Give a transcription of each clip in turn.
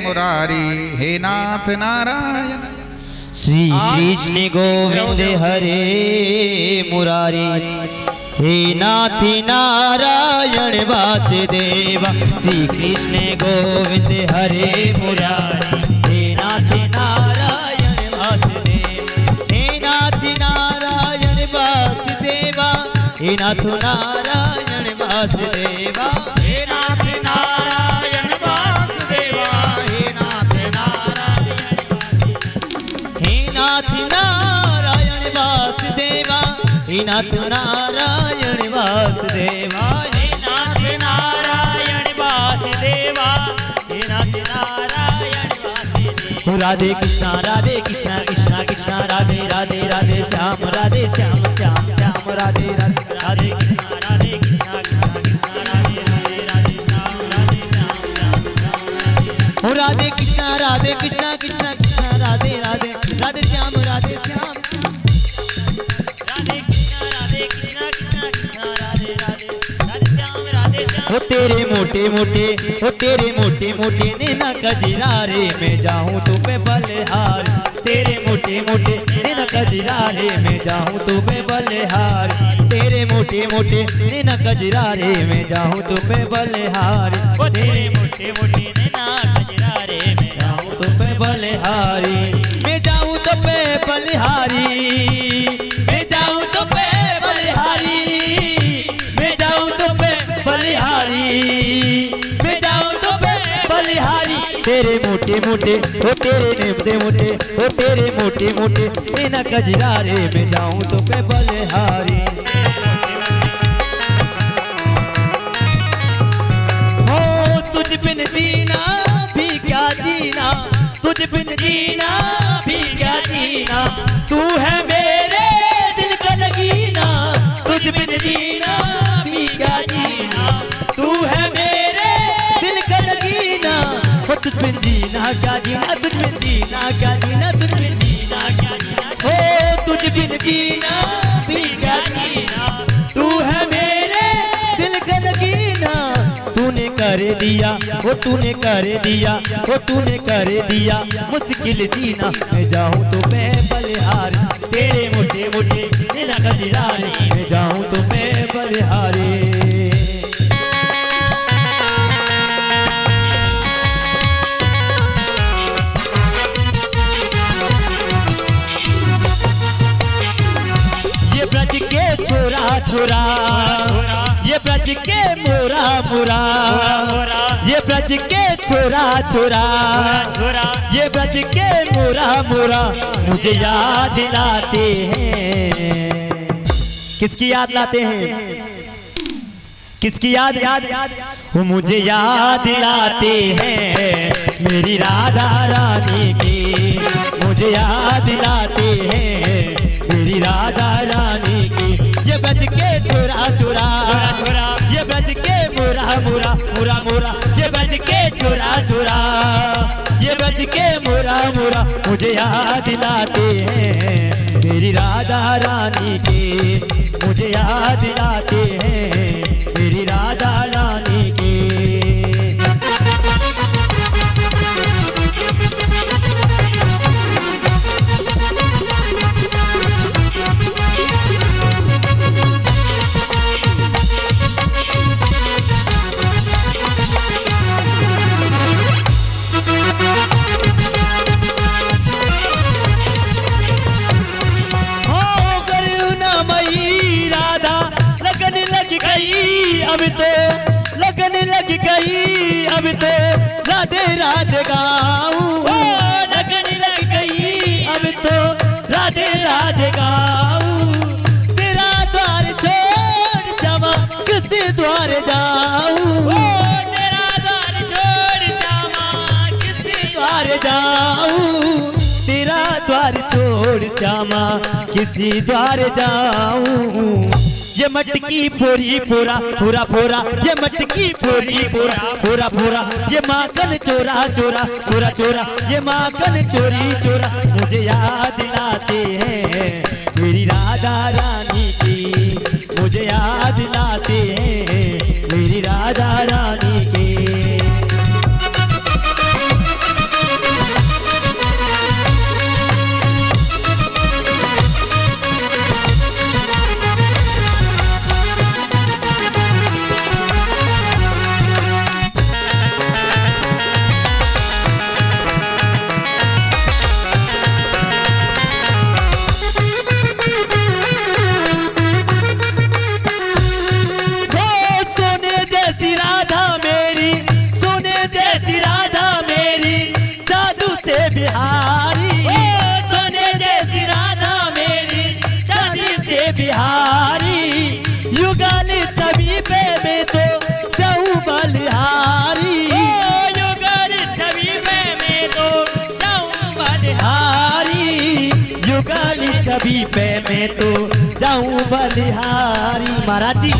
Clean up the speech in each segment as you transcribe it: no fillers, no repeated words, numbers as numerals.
मुरारी हे नाथ नारायण। श्री कृष्ण गोविंद हरे मुरारी हे नाथ नारायण वासुदेव। श्री कृष्ण गोविंद हरे मुरारी हे नाथ नारायण वासुदेव। हे नाथ नारायण वासुदेव हे नाथ नारायण वासुदेव। हे नाथ नारायण वासुदेवा हे नाथ नारायण। हे नाथ नारायण वासुदेवा हे नाथ नारायण वासुदेवा। हे नाथ नारायण वासुदेवा हे नाथ नारायण वासुदेवा। राधे कृष्णा कृष्णा कृष्णा राधे राधे राधे श्याम राधे श्याम श्याम श्याम राधे राधे राधे कृष्णा राधे कृष्णा कृष्णा कृष्णा राधे राधे राधे श्याम राधे श्याम श्याम राधे कृष्णा कृष्णा कृष्णा राधे राधे राधे श्याम राधे श्याम। राधे कृष्णा कृष्णा कृष्णा राधे राधे राधे श्याम राधे श्याम। हो तेरे मोटे मोटे हो तेरे मोटे मोटे नैना कजरारे में जाऊं तो पे बलिहार। तेरे मोटे मोटे नैना कजरारे में जाऊं तो पे बलिहार। तेरे मोटे मोटे नैना कजरारे में जाऊं तो पे बलिहार। वो तेरे मोटे मोटे नैना कजरारे में जाऊं तो पे बलिहारी। मैं जाऊं तो पे बलिहारी। मैं जाऊं तो पे बलिहारी। मैं जाऊं तो पे बलिहारी। मैं जाऊं तो पे बलिहारी। तेरे मोटे मोटे हो तेरे नेमते मोटे हो तेरे मोटे मोटे नैना कजरारे में जाऊं तो पे बलिहारी। हो तुझ बिन जीना भी क्या जीना। तुझ बिन जीना भी क्या जीना। तू है मेरे दिल का नगीना। तुझ बिन जीना भी क्या जीना। तू है मेरे दिल का नगीना। हो तुझ बिन जीना क्या जीना। तुझ बिन जीना क्या जीना। तुझ बिन जीना क्या जीना। हो तुझ बिन जीना भी क्या जीना। तू है मेरे दिल का नगीना। तूने कर दिया वो तूने कर दिया वो तूने कर दिया मुश्किल जीना। मैं जाऊं तो मैं बलिहार। तेरे मोटे मोटे नैना कजरारे मैं जाऊं तो मैं बलिहारी। ये ब्रज के छोरा छोरा ये ब्रज के मोरा मोरा। ये ब्रज के छोरा छोरा ये ब्रज के मोरा मोरा मुझे याद दिलाते हैं। किसकी याद लाते हैं। किसकी याद वो मुझे याद दिलाते हैं। मेरी राधा रानी की मुझे याद दिलाते हैं। मेरी राधा रानी की। ये ब्रज के छोरा छोरा ये ब्रज के मोरा मोरा मोरा मोरा। ये ब्रज के छोरा छोरा ये ब्रज के मोरा मोरा मुझे याद दिलाते हैं। मेरी राधा रानी के मुझे याद दिलाते हैं। मेरी राधा रानी के। अब तो लगन लग गई अब तो राधे राधे गाऊं। लगन लग गई अब तो राधे राधे गाऊं। तेरा द्वार छोड़ जावा किसी द्वार जाऊं। तेरा द्वार छोड़ जावा किसी द्वार जाऊं। तेरा द्वार छोड़ जावा किसी द्वार जाऊं। ये मटकी फोरी फोरा फोरा फोरा। ये मटकी फोरी फोरा फोरा फोरा। ये माखन चोरा चोरा चोरा चोरा। ये माखन चोरी चोरा मुझे याद दिलाते हैं। मेरी राधा रानी की मुझे याद दिलाते हैं। मेरी राधा रानी के। कभी पे मैं तो जाऊं बलिहारी। महाराज जी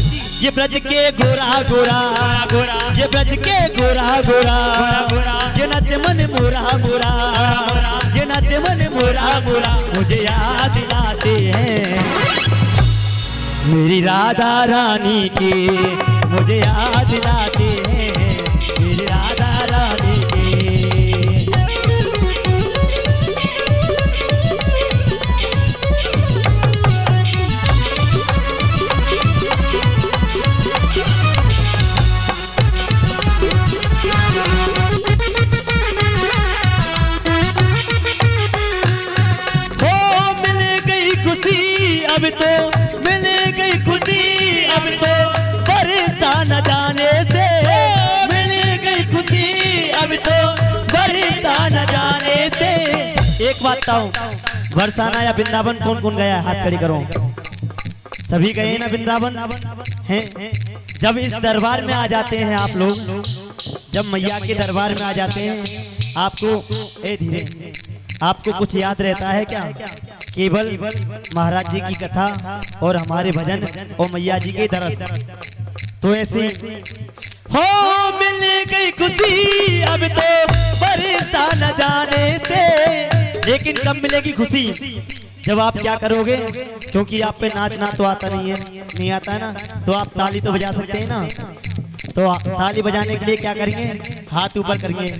ये ब्रज के गोरा गोरा गोरा ये ब्रज के गोरा गोरा गोरा ये नच मन मोरा मोरा ये नच मन मोरा मोरा मुझे याद दिलाते हैं मेरी राधा रानी की, मुझे याद दिलाते हैं मेरी राधा रानी की। अब तो मिल गई खुशी, अब तो परेशान न जाने से मिल गई खुशी, अब तो परेशान न जाने से। एक बात बताऊं, बरसाना या वृंदावन कौन कौन गया? हाथ खड़ी करो। सभी गए ना वृंदावन हैं? जब इस दरबार में आ जाते हैं आप लोग, जब मैया के दरबार में आ जाते हैं, आपको धीरे आपको कुछ याद रहता है क्या? केवल महाराज जी की कथा और हमारे भजन और मैया जी के दरस। तो ऐसे हो मिल गई खुशी, अब तो परेशान न जाने से। लेकिन कब मिलेगी खुशी? जब आप क्या करोगे? क्योंकि आप पे नाचना तो आता नहीं है, नहीं आता है ना, तो आप ताली तो बजा सकते हैं ना। तो ताली बजाने के लिए क्या करेंगे? हाथ ऊपर करेंगे।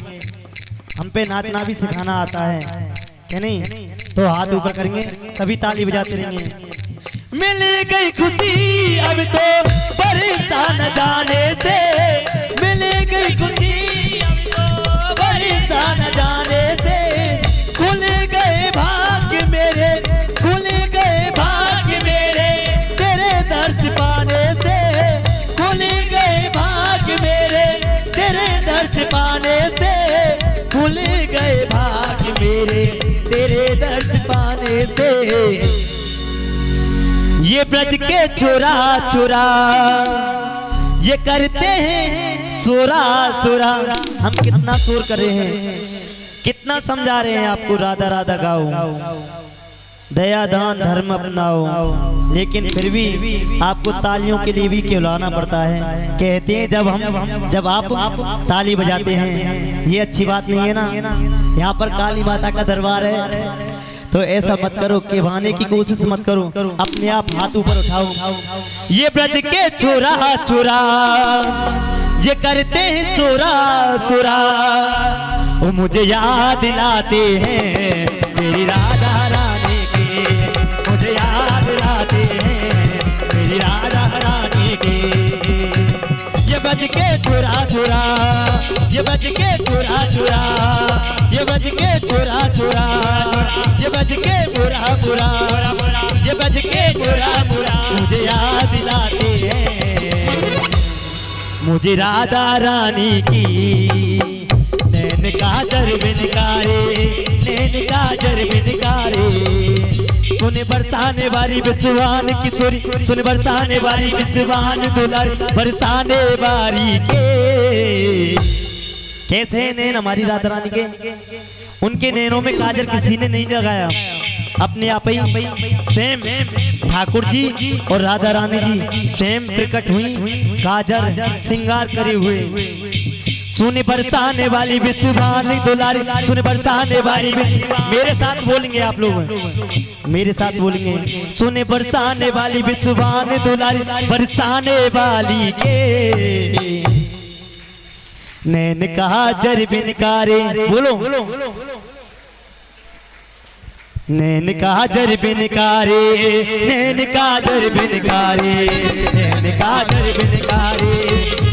हम पे नाचना भी सिखाना आता है क्या नहीं? तो हाथ ऊपर करेंगे, सभी ताली बजाते रहेंगे। मिल गई खुशी, अब तो परेशान न जाने से। मिल गई खुशी, अब तो परेशान न जाने से। खुल गए भाग्य मेरे, खुल गए भाग्य मेरे तेरे दर्श पाने से। खुल गए भाग्य मेरे तेरे दर्श पाने से। खुल गए भाग्य मेरे तेरे दर्श पाने से। ये ब्रज के चोरा चोरा ये करते हैं सोरा सोरा। हम कितना शोर कर रहे हैं, कितना समझा रहे हैं आपको, राधा राधा गाओ, दया दान धर्म अपनाओ, लेकिन फिर भी आपको तालियों के लिए भी कहलाना पड़ता है। कहते हैं जब आप ताली बजाते हैं, ये अच्छी बात नहीं है ना। यहाँ पर काली माता का दरबार है, तो ऐसा मत करो, कहवाने की कोशिश मत करो, अपने आप हाथ ऊपर उठाओ। ये ब्रज के छोरा छोरा ये करते हैं सोरा सोरा, वो मुझे याद दिलाते हैं मेरी राधा रानी की। मुझे याद दिलाते हैं मेरी राधा रानी की। ये बज के छोरा छोरा, ये बज के छोरा छोरा, ये बज के छोरा छोरा, ये बज के बुरा बुरा, ये बज के बुरा बुरा, मुझे याद दिलाते हैं मुझे राधा रानी की। नैन काजर बिनकारे, नैन काजर बिनकारे। सुन बरसाने वाली बिसवान किशोरी, सुन बरसाने वाली बिसवान दुलारी, बरसाने वाली के। कैसे हैं नैन हमारी राधा रानी के? उनके नैनों में काजर किसी ने नहीं लगाया, अपने आप ही सेम ठाकुर जी और राधा रानी जी सेम प्रकट हुई, काजर श्रृंगार करे हुए। सुन बरसाने वाली बिसवान दुलारी, सुन बरसाने वाली मेरे साथ बोलेंगे आप लोग, मेरे साथ बोलेंगे। सुन बरसाने वाली बिसवान दुलारी, बरसाने वाली के। नैन काजर बिनकारे, बोलो नैन काजर बिनकारे, नैन काजर बिनकारे, नैन काजर बिनकारे,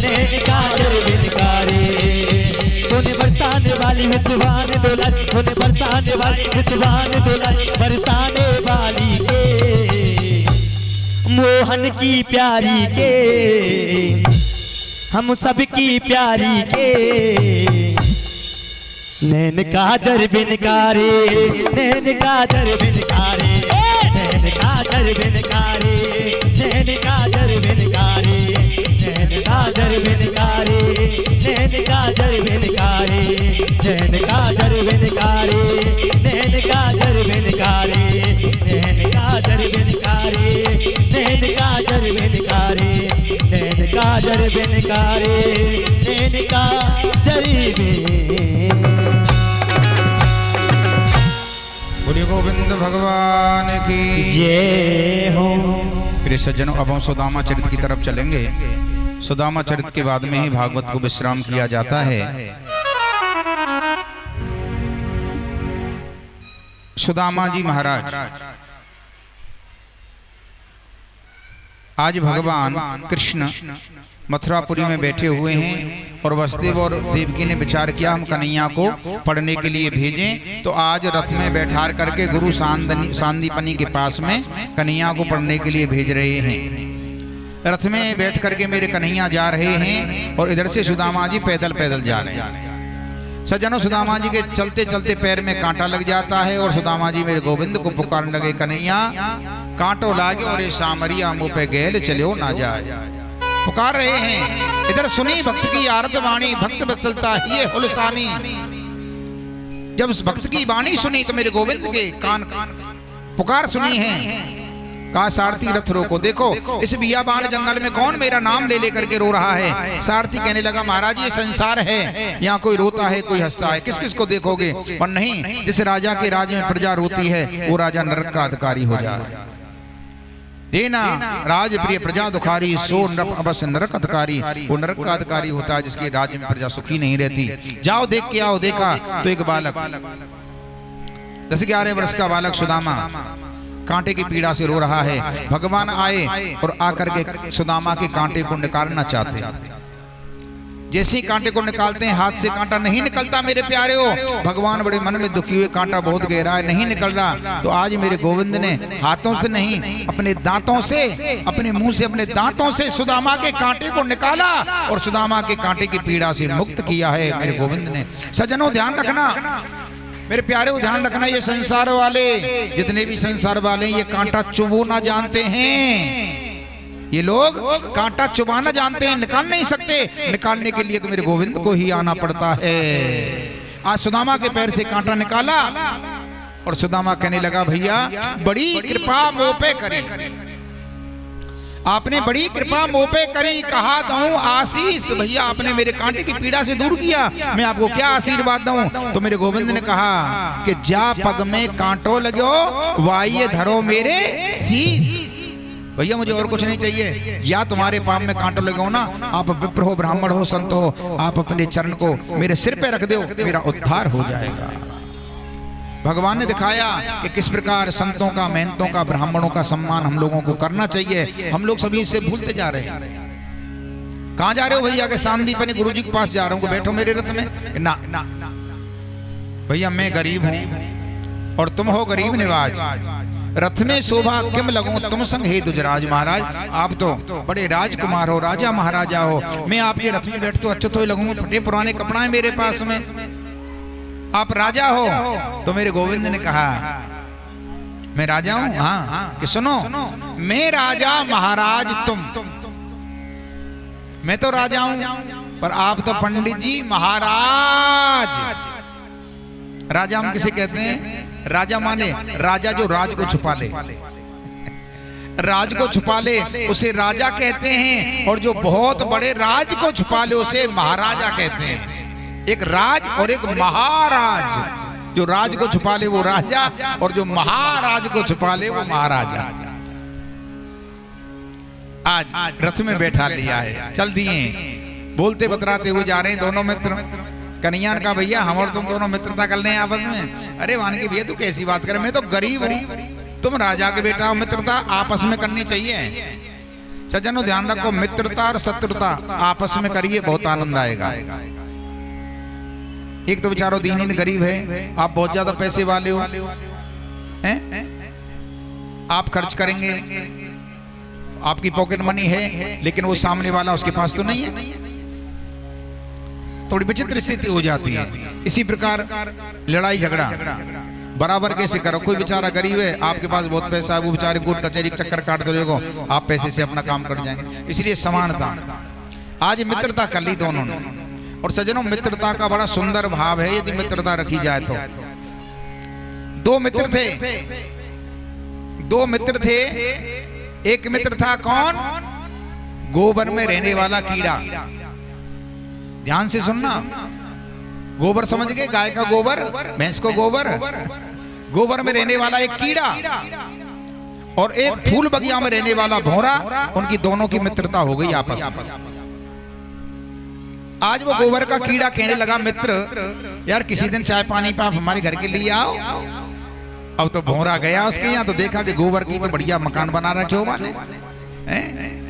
नैन काजर बिनकारे। सुन बरसाने वाली बिसवान दुलारी, सुन बरसाने वाली बिसवान दुलारी, बरसाने वाली के। मोहन की प्यारी के, हम सबकी प्यारी के। नैन काजर बिनकारे, नैन काजर बिनकारे, नैन काजर बिनकारे, नैन काजर बिनकारे, नैन काजर बिनकारे, नैन काजर बिनकारे, नैन काजर बिनकारे, नैन काजर बिनकारे, नैन काजर बिनकारे, नैन काजर बिनकारे, नैन काजर बिनकारे, नैन काजर बिन। बोलिए गोविंद भगवान की जय हो। प्रिय सज्जनों, अब हम सुदामा चरित की तरफ चलेंगे। सुदामा चरित के बाद में ही भागवत को विश्राम किया जाता है। सुदामा जी महाराज आज भगवान कृष्ण मथुरापुरी में बैठे हुए हैं और वसुदेव और देवकी ने विचार किया हम कन्हैया को पढ़ने के लिए भेजें। तो आज रथ में बैठा करके गुरु सांदीपनी के पास में कन्हैया को पढ़ने के लिए भेज रहे हैं। रथ में बैठ करके मेरे कन्हैया जा रहे हैं और इधर से सुदामा जी पैदल पैदल जा रहे हैं। सज्जनों, सुदामा जी के चलते चलते पैर में कांटा लग जाता है और सुदामा जी मेरे गोविंद को पुकारने लगे, कन्हैया कांटो लागे और ये सामरिया मुँह पे गैल चलो ना जाए। पुकार रहे हैं। इधर सुनी भक्त की आरत वाणी, भक्त बसलता ये हुलसानी। जब उस भक्त की वाणी सुनी तो मेरे गोविंद के कान पुकार सुनी है। कहा सारथी रथ रोको, देखो इस बियाबान जंगल में कौन मेरा नाम ले लेकर के रो रहा है। सारथी कहने लगा, महाराज ये संसार है, यहाँ कोई रोता है कोई हंसता है, किस किस को देखोगे। और नहीं, जिस राजा के राज में प्रजा रोती है वो राजा नरक का अधिकारी हो जाए। देना राज प्रिय प्रजा दुखारी, सो नरक अवश्य नरक अधिकारी। वो नरक का अधिकारी होता है जिसके राज्य में प्रजा सुखी नहीं रहती। जाओ देख के आओ। देखा तो एक बालक 10-11 वर्ष का बालक सुदामा कांटे की पीड़ा से रो रहा है। भगवान आए और आकर के सुदामा के कांटे को निकालना चाहते हैं। जैसे ही कांटे को निकालते हैं, हाथ से कांटा नहीं निकलता मेरे प्यारे हो। भगवान बड़े मन में दुखी हुए, कांटा बहुत गहरा है, नहीं निकल रहा। तो आज मेरे गोविंद ने हाथों से नहीं, अपने दांतों से, अपने मुंह से, अपने दांतों से सुदामा के कांटे को निकाला और सुदामा के कांटे की पीड़ा से मुक्त किया है मेरे गोविंद ने। सज्जनों ध्यान रखना, मेरे प्यारे हो ध्यान रखना, ये संसार वाले जितने भी संसार वाले ये कांटा चुभोना जानते हैं। ये लोग कांटा चुबाना जानते हैं, निकाल नहीं सकते। निकालने के लिए तो मेरे गोविंद को ही आना पड़ता है। आज सुदामा के पैर से कांटा निकाला और सुदामा कहने लगा, भैया बड़ी कृपा मोह पे करी, आपने बड़ी कृपा मोह पे करी। कहा दूं आशीष, भैया आपने मेरे कांटे की पीड़ा से दूर किया, मैं आपको क्या आशीर्वाद दूं। तो मेरे गोविंद ने कहा कि जा पग में कांटो लगो, वाइये धरो मेरे शीश। भैया मुझे और कुछ नहीं चाहिए, या तुम्हारे पाँव में कांटो लगाओ ना, आप विप्र हो, ब्राह्मण हो, संत हो, आप अपने चरण को मेरे सिर पे रख दो, मेरा उद्धार हो जाएगा। भगवान ने दिखाया कि किस प्रकार संतों का, महंतों का, ब्राह्मणों का सम्मान हम लोगों को करना चाहिए। हम लोग सभी इससे भूलते जा रहे हैं। कहाँ जा रहे हो भैया? के सांदीपनी गुरु जी के पास जा रहा हूँ। बैठो मेरे रथ में ना। भैया मैं गरीब हूँ और तुम हो गरीब निवाज, रथ में शोभा किम लगूं तुम संग हे दुजराज। महाराज आप तो बड़े राजकुमार हो, राजा महाराजा हो, मैं आपके रथ में बैठ तो अच्छा तो ही लगूंगा, फटे पुराने कपड़ा है मेरे पास में, आप राजा हो। तो मेरे गोविंद ने कहा मैं राजा हूं, हाँ, कि सुनो मैं राजा महाराज तुम, मैं तो राजा हूं पर आप तो पंडित जी महाराज। राजा हम किसे कहते हैं? राजा माने राजा जो राज को छुपा ले, राज को छुपा ले उसे राजा कहते हैं, और जो बहुत बड़े राज को छुपा ले उसे महाराजा कहते हैं। एक राज और एक महाराज। जो राज को छुपा ले वो राजा, और जो महाराज को छुपा ले वो महाराजा। आज रथ में बैठा लिया है, चल दिए, बोलते बतराते हुए जा रहे हैं दोनों मित्र। कन्हैया ने कहा भैया हम और तुम दोनों मित्रता कर लें आपस में। अरे मान के भैया तू कैसी बात करे, मैं तो गरीब हूँ, तुम राजा के बेटा हो, मित्रता आपस में करनी चाहिए। सज्जनों ध्यान रखो, मित्रता और शत्रुता आपस में करिए, बहुत आनंद आएगा। एक तो बेचारो दीन गरीब है, आप बहुत ज्यादा पैसे वाले हो हैं, आप खर्च करेंगे, आपकी पॉकेट मनी है, लेकिन वो सामने वाला उसके पास तो नहीं है, थोड़ी विचित्र स्थिति हो जाती है। इसी प्रकार लड़ाई झगड़ा बराबर कैसे करो? कोई बेचारा गरीब है, आपके पास बहुत पैसा है, वो बेचारे कोर्ट कचहरी चक्कर काटते रहेगा, आप पैसे से अपना काम कर जाएंगे। इसलिए समानता, आज मित्रता कर ली दोनों ने। और सज्जनों मित्रता का बड़ा सुंदर भाव है यदि मित्रता रखी जाए तो। दो मित्र थे, दो मित्र थे। एक मित्र था कौन? गोबर में रहने वाला कीड़ा। ध्यान से सुनना, गोबर समझ गए? गाय का गोबर, भैंस को गोबर, गोबर में रहने वाला एक कीड़ा और एक फूल बगिया में रहने वाला भौरा। उनकी दोनों की मित्रता हो गई आपस में। आज वो गोबर का कीड़ा कहने लगा, मित्र यार किसी दिन चाय पानी पे आप हमारे घर के लिए आओ। अब तो भौरा गया उसके यहाँ, तो देखा कि गोबर की तो बढ़िया मकान बना रखे हो वाले,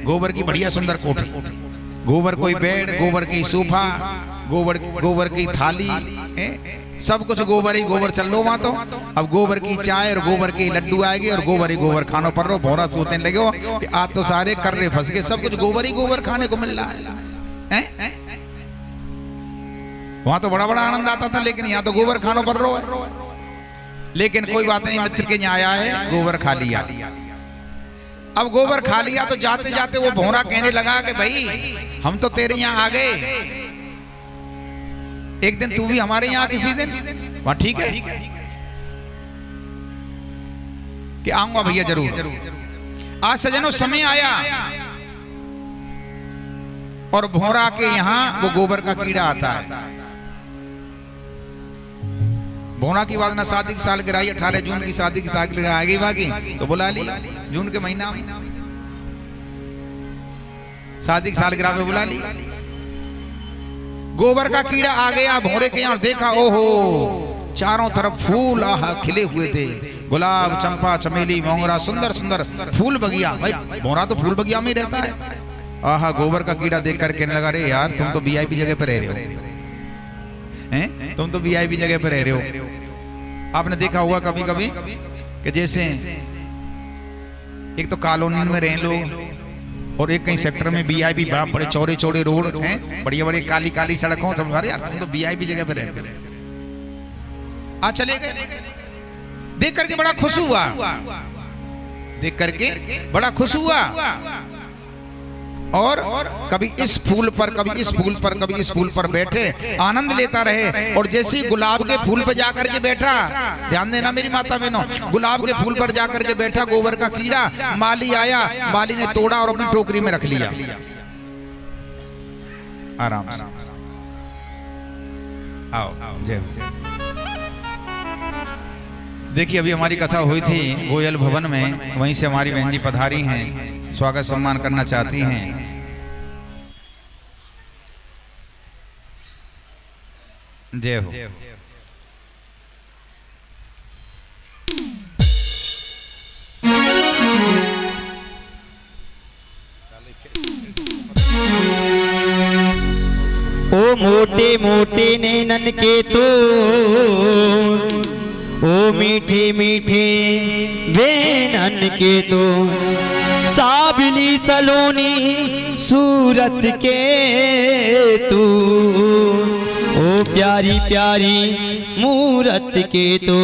गोबर की बढ़िया सुंदर कोठी, गोबर कोई बेड, गोबर की सोफा, गोबर की थाली, सब कुछ गोबर ही गोबर चल लो वहां। तो अब गोबर की चाय और गोबर के लड्डू आएंगे और गोबर ही गोबर खानो पर रो। भौरा सोचने लगे हो कि आज तो सारे कर्रे फंस गए, सब कुछ गोबर ही गोबर खाने को मिल रहा है। वहां तो बड़ा बड़ा आनंद आता था, लेकिन यहाँ तो गोबर खानो पर रो है। लेकिन कोई बात नहीं, मित्र के यहाँ आया है, गोबर खा लिया। अब गोबर खा लिया तो जाते जाते वो भौरा कहने लगा कि भाई हम तो तेरे यहाँ आ गए, एक दिन तू भी हमारे यहाँ किसी दिन। वहां ठीक है कि आऊंगा भैया जरूर। आज सजनों समय आया और भौरा के यहाँ वो गोबर का कीड़ा आता है। भौरा की बात ना शादी की सालगिरह, 18 जून की शादी की सालगिरह आ गई बाकी, तो बुला ली जून के महीना में शादी की सालगिरह पे बुला ली। गोबर का कीड़ा आ गया भौरे के यहाँ, देखा ओहो चारों तरफ फूल आहा खिले हुए थे, गुलाब, चंपा, चमेली, मोगरा, सुंदर सुंदर फूल बगिया। भाई भौरा तो फूल बगिया में ही रहता है। आहा गोबर का कीड़ा देख कर कहने लगा, अरे यार तुम तो वीआईपी जगह पर रह रहे हो, हैं तुम तो वीआईपी जगह पर रह रहे हो। आपने देखा होगा कभी कभी कि जैसे एक तो कॉलोनी में रह लोग और एक कहीं सेक्टर में वीआईपी, बड़े चौड़े चौड़े रोड हैं, बढ़िया बड़ी काली काली सड़कों, समझ रहे यार तुम तो वीआईपी जगह पे रहते हो। आज चले गए, देख करके बड़ा खुश हुआ, देख करके बड़ा खुश हुआ। और कभी इस फूल पर, कभी इस फूल पर, कभी इस फूल पर बैठे आनंद लेता रहे। और जैसे ही गुलाब के फूल पर जाकर के बैठा, ध्यान देना मेरी माता बहनों, गुलाब के फूल पर जाकर के बैठा गोबर का कीड़ा, माली आया, माली ने तोड़ा और अपनी टोकरी में रख लिया आराम से। आओ जय। देखिए अभी हमारी कथा हुई थी गोयल भवन में, वहीं से हमारी बहन जी पधारी हैं, स्वागत सम्मान करना चाहती हैं। जय हो। ओ मोटे मोटे नैनन के तो, ओ मीठे मीठे बेनन के तो, साबली सलोनी सूरत के तू, ओ प्यारी प्यारी मूरत के तो।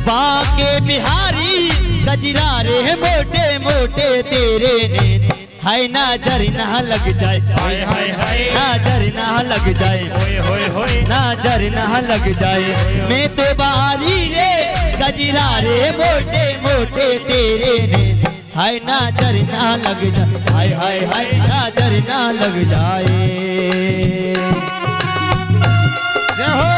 बाके बिहारी गजरा रे मोटे मोटे तेरे ने, हाय नजर ना लग जाए, हाय हाय हाय नजर ना लग जाए, होए होए होए नजर ना लग जाए। मैं तो बारी रे गजरा रे मोटे मोटे तेरे ने, हाय नजर ना लग जाए, हाय हाय हाय नजर ना लग जाए। जय हो।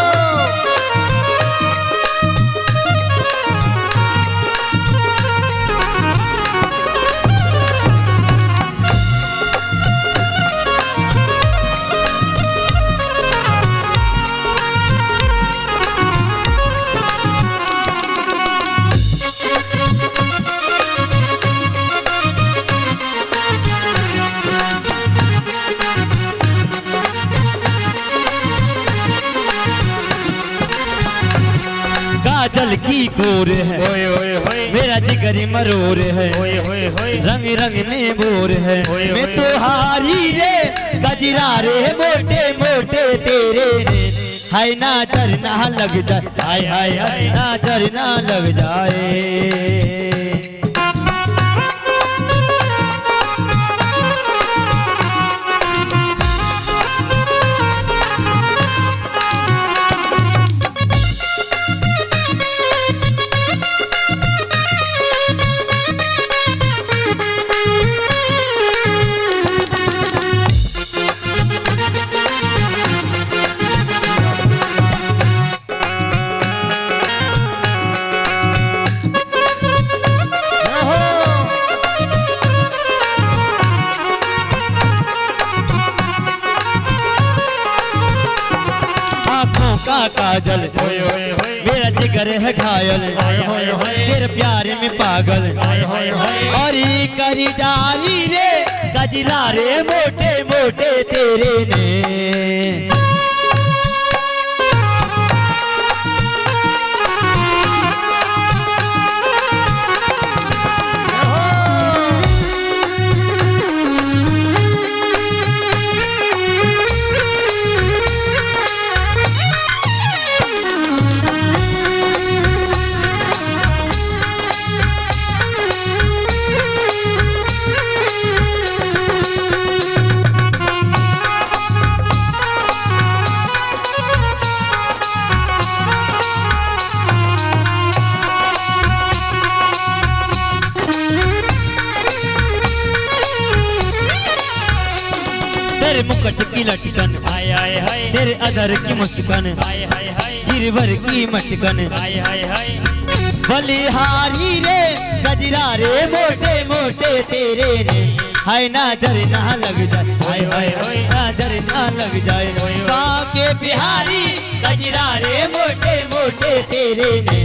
काजल की कोर है, ओए ओए ओए मेरा जिगर मरोर है, ओए ओए ओए रंग रंग में बोर है। ओए मैं ओए। तो हारी रे गजरा रे मोटे मोटे तेरे ने, हाय नजर ना लग जाए, हाय हाय हाय नजर ना लग जाए। काजल मेरा जिगर है घायल, तेरे प्यार में पागल और करी डाली रे गजरा रे मोटे मोटे तेरे ने। तेरे मुकुट की लटकन, हाय हाय हाय तेरे अधर की मुस्कान, हाय हाय हाय गिरवर की मटकन, हाय हाय हाय बलिहारी रे गजरा रे मोटे मोटे तेरे ने। हाय नजर ना लग जाए, हाय हाय हाय नजर ना लग जाए। बाके बिहारी गजरा रे मोटे मोटे तेरे ने।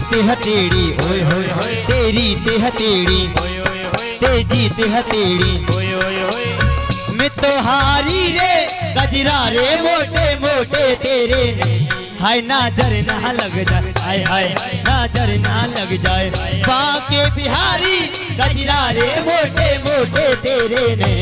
ते हथेड़ी होय होय होय, तेरी ते हथेड़ी होय होय होय, तेजी ते हथेड़ी होय होय होय। मैं तो हारी रे गजरा रे मोटे मोटे तेरे ने। हाय नजर ना लग जाए, हाय हाय नजर ना लग जाए। बाके बिहारी गजरा रे मोटे मोटे तेरे ने।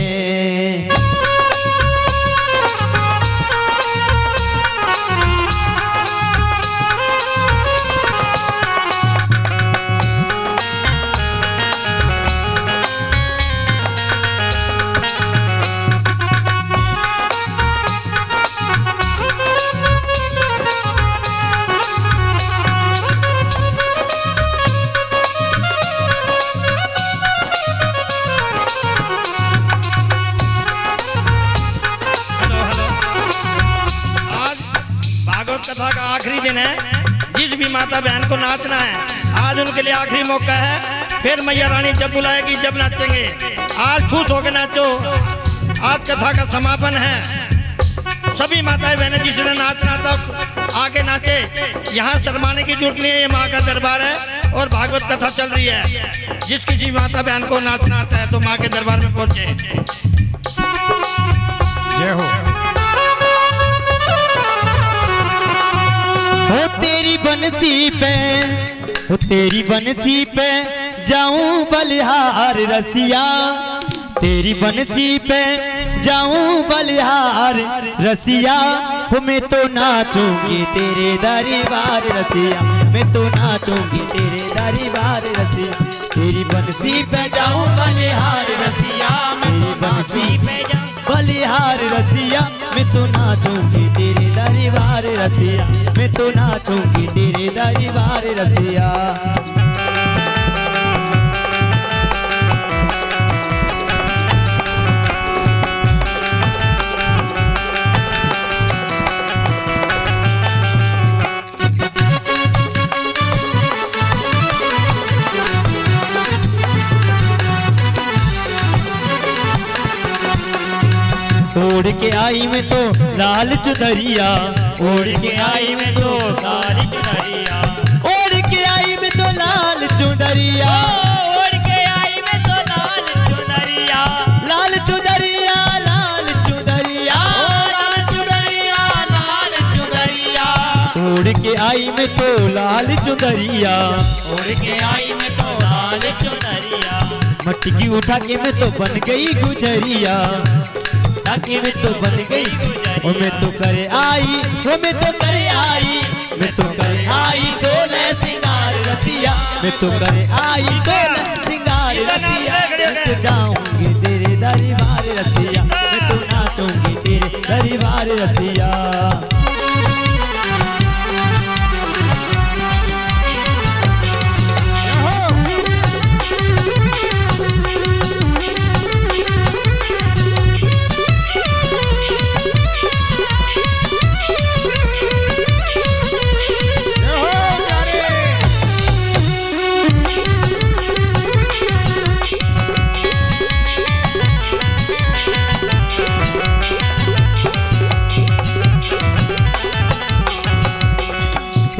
कथा का आखिरी दिन है। जिस भी माता बहन को नाचना है आज उनके लिए आखिरी मौका है। फिर मैया रानी जब बुलाएगी जब नाचेंगे। आज खुश होकर नाचो। आज कथा का समापन है। सभी माताएं बहनें जिसने नाचना तक आके नाचे। यहाँ शर्माने की जरूरत नहीं है। ये माँ का दरबार है और भागवत कथा चल रही है। जिस किसी माता बहन को नाचना आता है तो माँ के दरबार में पहुंचे। जय हो। ओ तेरी बंसी पे, ओ तेरी बंसी पे जाऊं बलिहार रसिया। तेरी बंसी पे जाऊं बलिहार रसिया। हो मैं तो नाचूंगी तेरे दरबार रसिया। मैं तो नाचूंगी तेरे दरबार रसिया। तेरी बंसी पे जाऊं बलिहार रसिया। मेरी बंसी पे जाऊं बलिहार रसिया। मैं तो नाचूंगी तेरे दरबार रसिया। मैं तो नाचूंगी तेरे दरबार रसिया। ओढ़ के आई मैं तो लाल चुनरिया, ओढ़ के आई मैं तो लाल चुनरिया, ओढ़ के आई मैं तो लाल चुनरिया, ओढ़ के आई मैं तो लाल चुनरिया, लाल चुनरिया, लाल चुनरिया, लाल चुनरिया, लाल चुनरिया, ओढ़ के आई मैं तो लाल चुनरिया, ओढ़ के आई मैं तो लाल चुनरिया, मटकी उठा के मैं तो बन गई गुजरिया, ताकि मैं तो बन गई गुजरिया, मैं तो करे आई, मैं तो करे आई, मैं तो करे आई सोलह सिंगार रसिया, मैं तो करे आई सोलह सिंगार रसिया, मैं तो जाऊंगी तेरे दरबार रसिया, मैं तो नाचूंगी तेरे दरबार रसिया।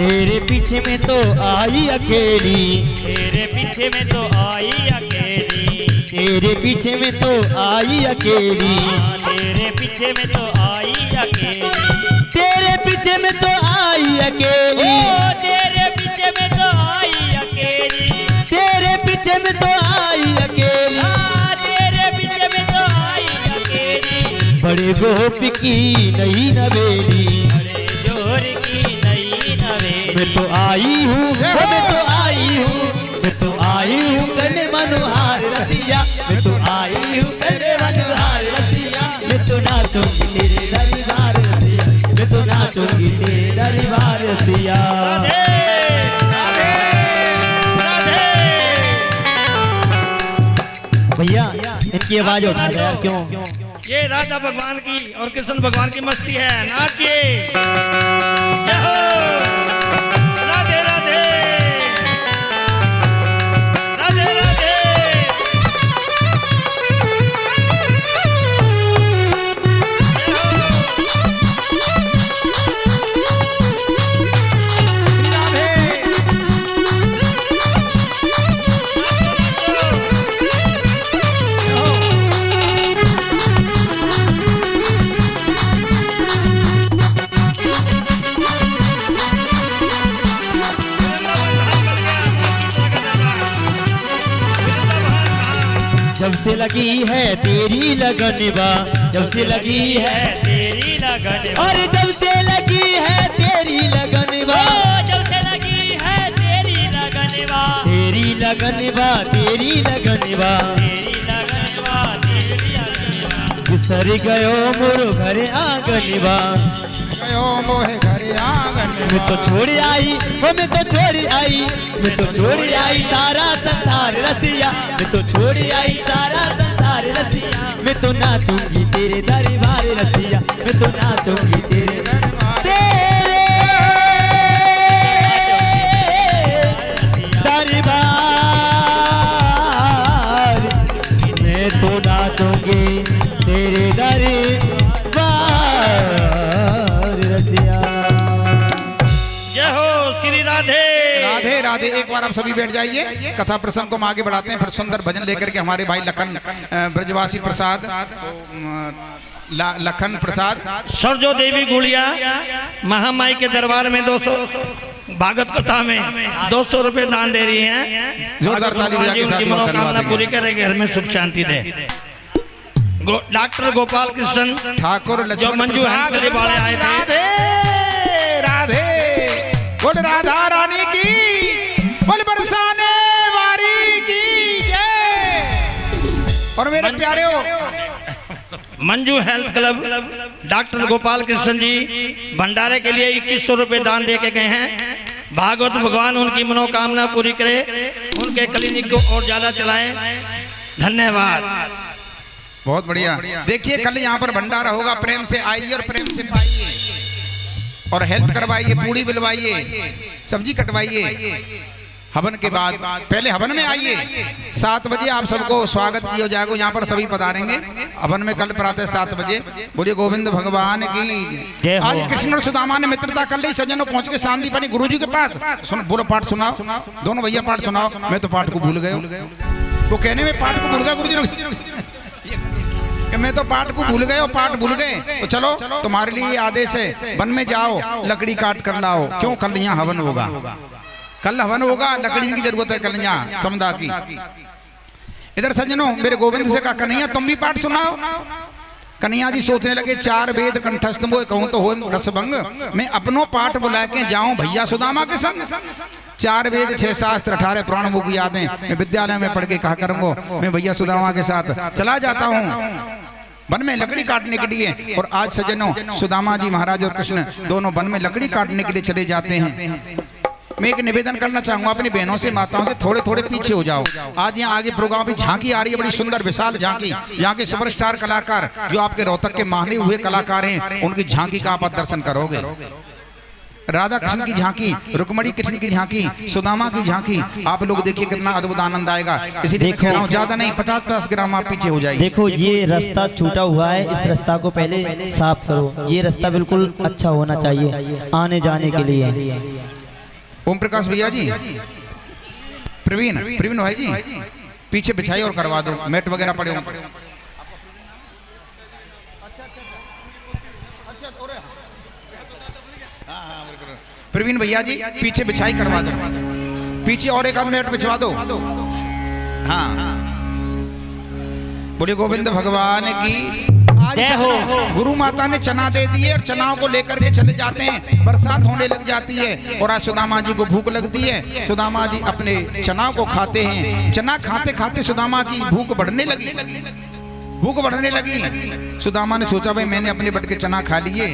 तेरे पीछे में तो आई अकेली, तेरे पीछे में तो आई अकेली, तेरे पीछे में तो आई अकेली, तेरे पीछे में तो आई अकेली, तेरे पीछे में तो आई अकेली, तेरे पीछे में तो आई अकेली, तेरे पीछे में तो आई अकेली, तेरे पीछे में तो आई अकेली, बड़े गोप की नई नवेली, बड़े जोर की नई नवेली, मैं तो आई हूँ, मैं तो आई हूँ, मैं तो आई हूँ गले मनोहार रसिया, मैं तो आई हूँ गले मनोहार रसिया, मैं तो नाचूंगी तेरे दरबार रसिया, मैं तो नाचूंगी तेरे दरबार रसिया। भैया इनकी आवाज उठा दे यार, क्यों? ये राधा भगवान की और कृष्ण भगवान की मस्ती है, नाचिए। जय हो, राधे राधे, राधे राधे। जब से लगी है तेरी लगनवा, जब से लगी है तेरी लगनवा, और जब से लगी है तेरी लगनवा, जब से लगी है तेरी लगनवा, तेरी लगनवा, तेरी लगनवा, तेरी लगनवा, तेरी लगनवा, बिसर गयो मोर घर आंगनवा, गयो मोहे घर आंगन, मैं तो छोड़ आई, वो मैं तो छोड़ आई, मैं तो छोड़ आई सारा संसार रसिया, मैं तो छोड़ आई सारा संसार रसिया, मैं तो नाचूंगी तेरे दरबार रसिया, मैं तो नाचूंगी तेरे दरबार, तेरे दरबार, मैं तो नाचूंगी तेरे दरबार रसिया। जय हो श्री राधे राधे राधे। एक बार आप सभी बैठ जाइए, कथा प्रसंग को हम आगे बढ़ाते हैं, फिर सुंदर भजन लेकर के हमारे भाई लखन ब्रजवासी प्रसाद, लखन प्रसाद सरजो देवी गुड़िया महामाई के दरबार में 200 भागवत कथा में 200 रुपए दान दे रही हैं। जोरदार ताली बजा के साथ मनोकामना पूरी करे, घर में सुख शांति दे। डॉक्टर गोपाल कृष्ण ठाकुर जो मंजू वाले आए थे। राधे राधे, बोल राधा रानी की, बोल बरसाने वारी की जय। और मेरे प्यारे Manju health club doctor Gopal Krishna ji Bhandare के लिए 2100 रुपए दान दे के गए हैं। भागवत भगवान उनकी मनोकामना पूरी करे, उनके क्लिनिक को और ज्यादा चलाएं। धन्यवाद। बहुत बढ़िया। देखिए कल यहाँ पर भंडारा होगा, प्रेम से आइए और प्रेम से पाइए और हेल्प करवाइए, पूड़ी बिलवाइए, सब्जी कटवाइए। हवन के बाद पहले हवन में आइए, 7 बजे आप सबको स्वागत किया जाएगा। यहाँ पर सभी पधारेंगे हवन में कल प्रातः 7 बजे। बोलिए गोविंद भगवान की। आज कृष्ण और सुदामा ने मित्रता कर ली। सज्जनों पहुंच के सांदीपनि गुरु जी के पास सुन बोलो पाठ सुनाओ, दोनों भैया पाठ सुनाओ। मैं तो पाठ को भूल गए, वो कहने में पाठ को भूल गया गुरु जी, मैं तो पाठ को भूल गए और पाठ भूल गए। तो चलो तुम्हारे लिए आदेश है, वन में जाओ लकड़ी काट कर लाओ। क्यों? कल यहाँ हवन होगा, कल हवन होगा, लकड़ी की जरूरत है कल यहाँ समुदा की। इधर सज्जनों मेरे गोविंद से कहा कन्हैया तुम भी पाठ सुनाओ। कन्हैया जी सोचने लगे 4 वेद कंठस्थ वो कहूँ तो हो रसभंग, मैं अपनों पाठ बुला के जाऊं भैया सुदामा के संग। 4 वेद 6 शास्त्र 18 पुराण मुख यादें मैं विद्यालय में पढ़ के कहा करूंगा। मैं भैया सुदामा के साथ चला जाता हूँ वन में लकड़ी काटने के लिए। और आज सज्जनों सुदामा जी महाराज और कृष्ण दोनों वन में लकड़ी काटने के लिए चले जाते हैं। मैं एक निवेदन करना चाहूंगा अपनी बहनों से माताओं से, थोड़े थोड़े पीछे हो जाओ। आज यहाँ आगे प्रोग्राम भी झांकी आ रही है, बड़ी सुंदर विशाल झांकी। यहाँ के सुपरस्टार कलाकार जो आपके रोहतक के माने हुए कलाकार हैं, उनकी झांकी का आप दर्शन करोगे। राधा कृष्ण की झांकी, रुक्मणी कृष्ण की झांकी, सुदामा की झांकी, आप लोग देखिए कितना अद्भुत आनंद आएगा। इसीलिए कह रहा हूँ ज्यादा नहीं 50-50 ग्राम आप पीछे हो जाइए। देखो ये रास्ता छूटा हुआ है, इस रास्ता को पहले साफ करो। ये रास्ता बिल्कुल अच्छा होना चाहिए आने जाने के लिए। ओम प्रकाश भैया जी, प्रवीण भाई जी पीछे बिछाई और करवा दो, मैट वगैरह पड़े हों। प्रवीण भैया जी पीछे बिछाई करवा दो, पीछे और एक आध मैट बिछवा दो। हाँ बोले गोविंद भगवान की। आज गुरु माता ने चना दे दिए और चनाओं को लेकर के चले जाते हैं। बरसात होने लग जाती है और आज सुदामा जी को भूख लगती है। सुदामा जी अपने चना को खाते हैं। चना खाते खाते सुदामा की भूख बढ़ने लगी, भूख बढ़ने लगी। सुदामा ने सोचा भाई मैंने अपने बट के चना खा लिए,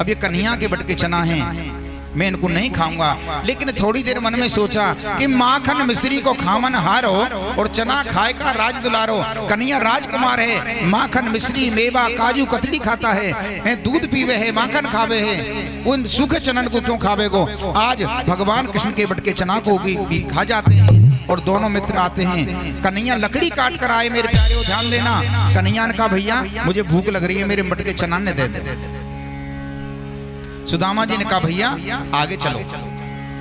अब ये कन्हैया के बट के चना हैं, मैं इनको नहीं खाऊंगा। लेकिन थोड़ी देर मन में सोचा कि माखन मिश्री को खावन हारो और चना खाए का राज दुलारो। कन्हैया राजकुमार है, माखन मिश्री मेवा काजू कतली खाता है, दूध पीवे है, माखन खावे है, उन सूखे चनन को क्यों खावे को। आज भगवान कृष्ण के बट के चना को भी खा जाते हैं और दोनों मित्र आते हैं। कन्हैया लकड़ी काट कर आए, मेरे प्यारे को ध्यान देना। कन्हैया ने कहा भैया मुझे भूख लग रही है, मेरे बट के चना ने दे दे। सुदामा जी ने कहा भैया आगे चलो,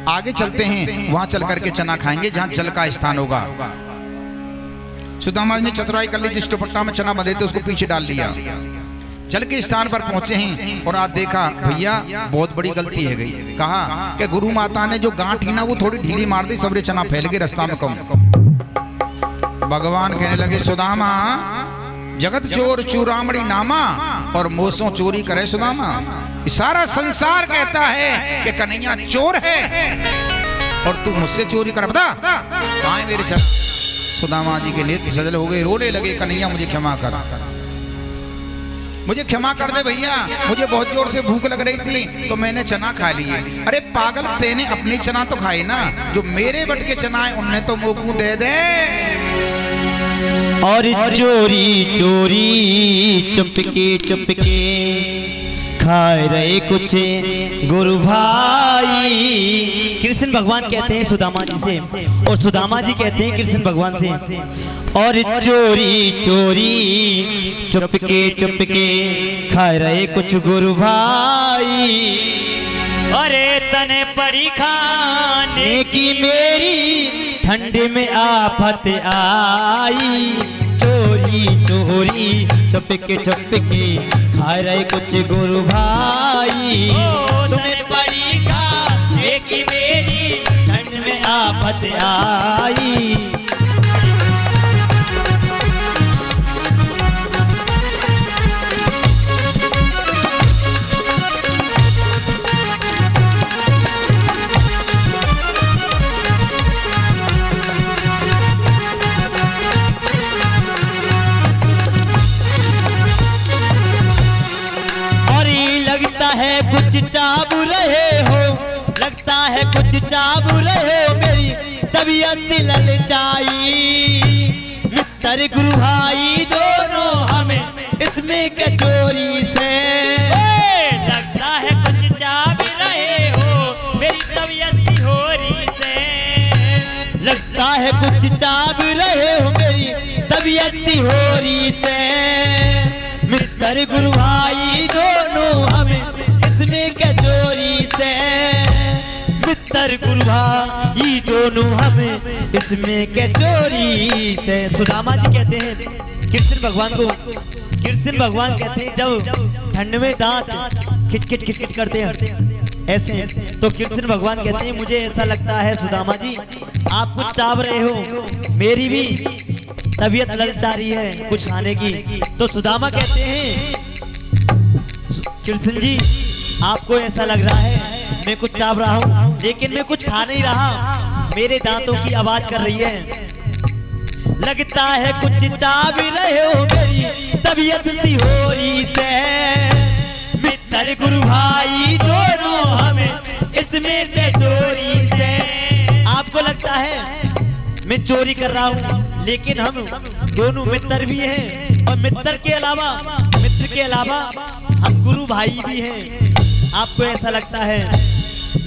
आगे चलते हैं, वहां चल करके चना खाएंगे जहां जल का स्थान होगा। सुदामा जी ने चतुराई कर ली, जिस दुपट्टा में चना बंधे थे उसको पीछे डाल लिया। जल के स्थान पर पहुंचे हैं और आज देखा भैया बहुत बड़ी गलती है गई। कहा कि गुरु माता ने जो गांठ ना वो थोड़ी ढीली मार दी, सबरे चना फैल गए रास्ता में कम। भगवान कहने लगे सुदामा जगत चोर चूरामणी नामा और मोसों चोरी करे सुदामा। सारा संसार कहता है कि कन्हैया चोर है और तू मुझसे चोरी कर, बता कहाँ है मेरे चरण। सुदामा जी के नेत्र सजल हो गए, रोने लगे कन्हैया मुझे क्षमा कर, मुझे क्षमा कर दे भैया, मुझे बहुत जोर से भूख लग रही थी तो मैंने चना खा लिए। अरे पागल तेने अपनी चना तो खाई ना, जो मेरे बट के चना है उनने तो मुंह दे दे। और चोरी चोरी चुपके चुपके खाए रहे कुछ गुरु भाई। कृष्ण भगवान कहते हैं सुदामा जी से और सुदामा जी कहते हैं कृष्ण भगवान से। और चोरी चोरी चुपके चुपके खाए रहे कुछ गुरु भाई। अरे तने पड़ी खाने की मेरी ठंड में आफत आई। चोरी चोरी चुपके चुपके खा रहे कुछ गुरु भाई। तुम्हें पड़ी खाने की मेरी ठंड में आफत आई। है कुछ चाबू रहे हो, लगता है कुछ चाबू रहे हो, मेरी तबीयत से ललचाई। मित्र गुरु भाई दोनों हमें इसमें क्या चोरी से। लगता है कुछ चाबू रहे हो, मेरी तबीयत सी हो रही से। है कुछ चाब रहे हो मेरी तबीयत सी हो रही से, मित्र गुरु भाई दोनों हमें इसमें क्या चोरी से, मित्र गुरु भाई दोनों हमें इसमें क्या चोरी से। सुदामा जी कहते हैं कृष्ण भगवान को, कृष्ण भगवान कहते हैं जब ठंड में दांत खिटखिट खिटखिट करते हैं ऐसे, तो कृष्ण भगवान कहते हैं मुझे ऐसा लगता है सुदामा जी आप कुछ चाव रहे हो, मेरी भी तबीयत ललचा रही है कुछ खाने की। तो सुदामा कहते हैं कृष्ण जी आपको ऐसा लग रहा है मैं कुछ चाव रहा हूँ, लेकिन मैं कुछ खा नहीं रहा, मेरे दांतों की आवाज कर रही है। लगता है कुछ चाव रहे हो मेरी तबीयत सी हो रही से, मित्र गुरु भाई दोनों हमें इसमें से चोरी से। आपको लगता है मैं चोरी कर रहा हूँ, लेकिन हम दोनों मित्र भी हैं और मित्र के अलावा हम गुरु भाई भी हैं। आपको ऐसा लगता है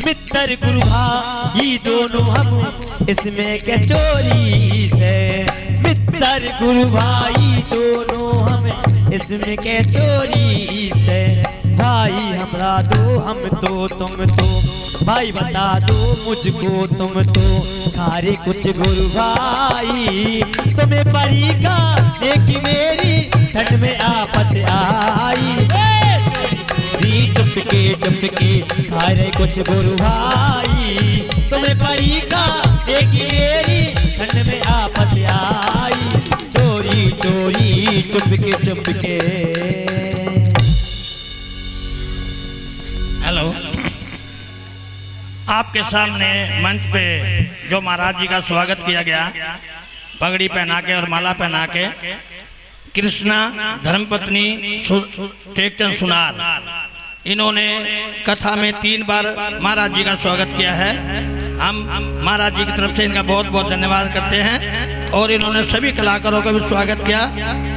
मित्र गुरु भाई दोनों हम इसमें क्या चोरी से, मित्र गुरु भाई दोनों हम इसमें क्या चोरी से। भाई हमरा दो हम तो तुम तो, भाई बता दो मुझको तुम तो, खारे कुछ गुरु भाई तुम्हें परी का एक मेरी ठंड में आफत आई, चुपके खारे कुछ गुरु भाई तुम्हें परी का एक मेरी ठंड में आफत आई, चोरी चोरी चुपके। हेलो, आपके सामने मंच पे जो महाराज जी का स्वागत किया गया पगड़ी पहना के और माला पहना के, कृष्णा धर्मपत्नी टेकचंद सुनार, इन्होंने कथा में 3 बार महाराज जी का स्वागत किया है। हम महाराज जी की तरफ से इनका बहुत बहुत धन्यवाद करते हैं और इन्होंने सभी कलाकारों का भी स्वागत किया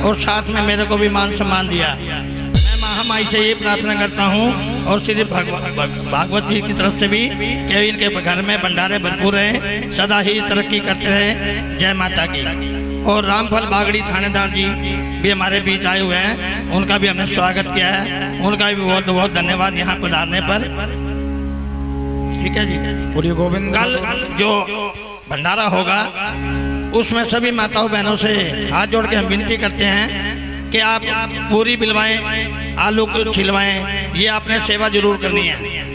और साथ में मेरे को भी मान सम्मान दिया। मैं महामाई से ये प्रार्थना करता हूँ और श्री भागवत जी की तरफ से भी कि इनके घर में भंडारे भरपूर रहें, सदा ही तरक्की करते रहें। जय माता की। और रामफल बागड़ी थानेदार जी भी हमारे बीच आए हुए हैं, उनका भी हमने स्वागत किया है, उनका भी बहुत बहुत धन्यवाद यहाँ पधारने पर। ठीक है जी। बोलिए गोविंद। कल जो भंडारा होगा उसमें सभी माताओं बहनों से हाथ जोड़ के हम विनती करते हैं कि आप पूरी बिलवाएं, आलू को छिलवाएं, ये आपने सेवा जरूर करनी है।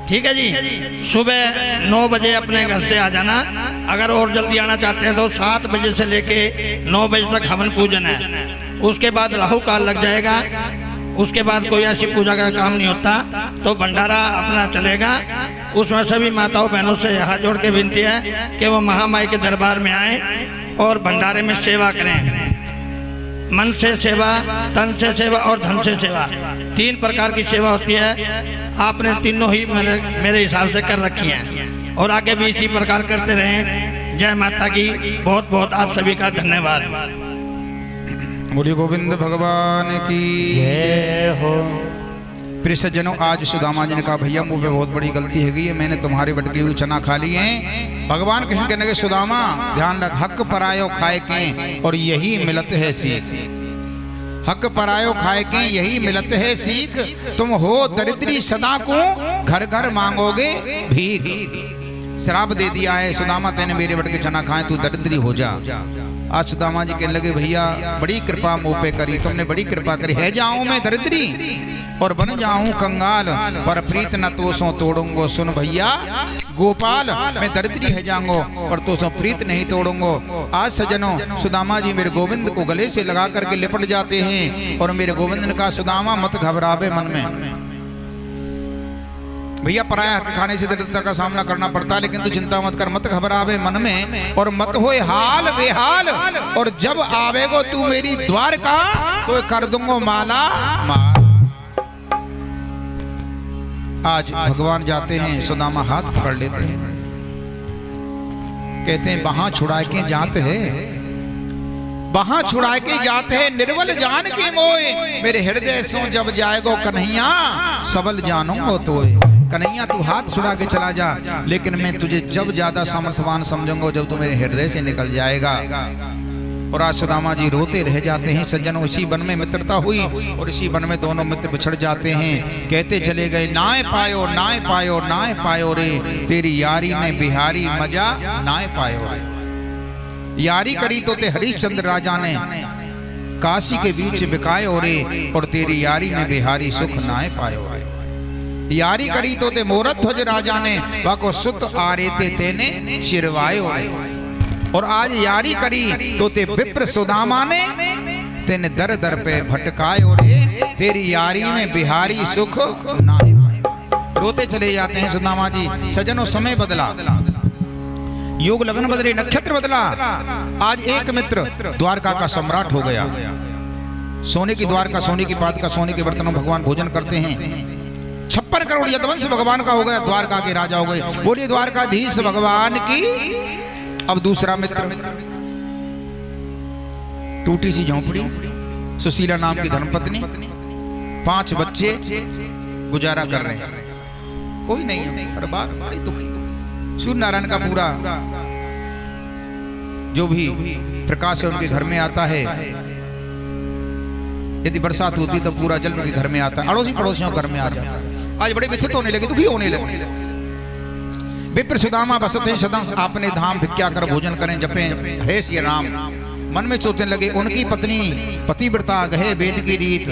ठीक है जी। सुबह 9 बजे अपने घर से आ जाना, अगर और जल्दी आना चाहते हैं तो 7 बजे से लेके 9 बजे तक हवन पूजन है, उसके बाद राहु काल लग जाएगा, उसके बाद कोई ऐसी पूजा का काम नहीं होता, तो भंडारा अपना चलेगा। उसमें सभी माताओं बहनों से हाथ जोड़ के विनती है कि वो महामाई के दरबार में आएँ और भंडारे में सेवा करें। मन से सेवा, तन से सेवा और धन से सेवा, 3 प्रकार की सेवा होती है। आपने तीनों ही मेरे हिसाब से कर रखी हैं और आगे भी इसी प्रकार करते रहें। जय माता की। बहुत बहुत आप सभी का धन्यवाद। बोलिए गोविंद भगवान की जय हो। प्रिय सज्जनों, आज सुदामा जी ने कहा भैया मुझे बहुत बड़ी गलती हो गई है, मैंने तुम्हारे बटकी हुई चना खा ली है। भगवान कृष्ण कहने के सुदामा ध्यान रख, हक परायो खाए के और यही मिलत है सीख, हक परायो खाए के यही मिलत है सीख, तुम हो दरिद्री सदा को घर घर मांगोगे भीख। श्राप दे दिया है सुदामा तेने मेरे बटके चना खाए तू दरिद्री हो जा। आज सुदामा जी कहने लगे भैया बड़ी कृपा मुँह पे करी तुमने, बड़ी कृपा करी है, जाऊं मैं दरिद्री और बन जाऊं कंगाल, पर प्रीत न तो सो तोड़ूंगो। सुन भैया गोपाल, मैं दरिद्री है जाऊंगो और तो सो प्रीत नहीं तोड़ूंगो। आज सजनों सुदामा जी मेरे गोविंद को गले से लगा करके लिपट जाते हैं और मेरे गोविंद ने कहा सुदामा मत घबरावे मन में, भैया पराया हक खाने से दरिद्रता का सामना करना पड़ता है, लेकिन तू चिंता मत कर, मत घबरावे मन में और मत होए हाल बेहाल, और जब आवेगो तू मेरी द्वार का तो कर दूंगो माला माल। आज भगवान जाते हैं, सुदामा हाथ पकड़ लेते हैं, कहते हैं वहां छुड़ा के जाते हैं, वहां छुड़ा के जाते हैं, निर्बल जान के मोए मेरे हृदय सो जब जाएगो कन्हैया सबल जानूंगो तो। कन्हैया तू हाथ छुड़ा के चला जा, लेकिन मैं तुझे जब ज्यादा सामर्थ्यवान समझूंगा जब तू मेरे हृदय से निकल जाएगा। और आज सुदामा जी रोते रह जाते हैं। सज्जनों, इसी वन में मित्रता हुई और इसी वन में दोनों मित्र बिछड़ जाते हैं। कहते चले गए, नाय पायो नाय पायो नाय पायो रे, तेरी यारी में बिहारी मजा नाय पायो रे। यारी करी तो ते हरिश्चंद्र राजा ने, काशी के बीच बिकायो रे, और तेरी यारी में बिहारी सुख नाय पायो रे। यारी करी तो ते मोरत ध्वज राजा ने, वाको सुत आरे ते तेने चिरवायो रे। और आज यारी करी तो ते विप्र सुदामा ने, तेने दर दर पे भटकायो रे, तेरी यारी में बिहारी सुख नाय पायो। रोते चले जाते हैं सुदामा जी। सज्जनों, समय बदला, योग लगन बदले, नक्षत्र बदला। आज एक मित्र द्वारका का सम्राट हो गया। सोने की द्वारका, सोने की पात का, सोने के बर्तनों भगवान भोजन करते हैं। 56 करोड़ यदुवंश भगवान का हो गया, द्वारका के राजा हो गए। बोलिए द्वारकाधीश भगवान की। अब दूसरा मित्र, टूटी सी झोंपड़ी, सुशीला नाम की धर्मपत्नी, 5 बच्चे, गुजारा कर रहे हैं, कोई नहीं है। अरे बाप, बड़ी दुखी। सूर्य नारायण का पूरा जो भी प्रकाश है उनके घर में आता है। यदि बरसात होती तो पूरा जल उनके घर में आता है, अड़ोसी पड़ोसियों घर में आ जाता है। आज बड़े व्यथित होने लगे, दुखी होने लगे। विप्र सुदामा बसते हैं सदा आपने धाम, भिक्षा कर भोजन करें, जपे हे श्री राम। मन में सोचने लगे, उनकी पत्नी पतिव्रता गहे वेद की रीत,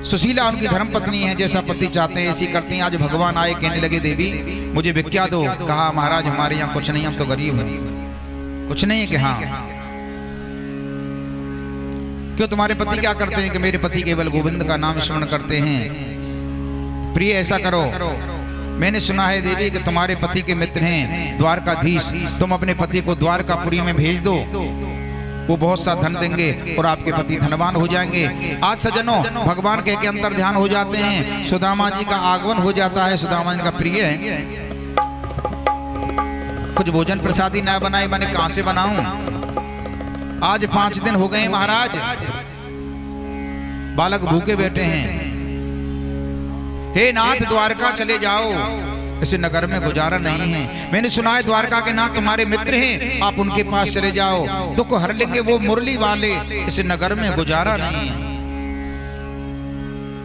सुशीला उनकी धर्म पत्नी है, जैसा पति चाहते हैं ऐसी करती हैं। आज भगवान आए, कहने लगे देवी मुझे भिक्षा दो। कहा महाराज हमारे यहाँ कुछ नहीं, हम तो गरीब हैं, कुछ नहीं है। कि हाँ, क्यों तुम्हारे पति क्या करते हैं? कि मेरे पति केवल गोविंद का नाम स्मरण करते हैं। प्रिय ऐसा करो, मैंने सुना है देवी कि तुम्हारे पति के मित्र हैं द्वारकाधीश, तुम अपने पति को द्वारकापुरी में भेज दो, वो बहुत सा धन देंगे और आपके पति धनवान हो जाएंगे। आज सज्जनों, भगवान कह के अंतर ध्यान हो जाते हैं। सुदामा जी का आगमन हो जाता है। सुदामा जी का प्रिय है, कुछ भोजन प्रसादी न बनाए, मैंने कहां से बनाऊं? आज 5 दिन हो गए महाराज, बालक भूखे बैठे हैं। हे नाथ द्वारका चले जाओ, इस नगर में गुजारा नहीं है। मैंने सुना है द्वारका के नाथ तुम्हारे मित्र हैं, आप उनके पास चले जाओ, दुख हर लेंगे वो मुरली वाले, इस नगर में गुजारा नहीं है।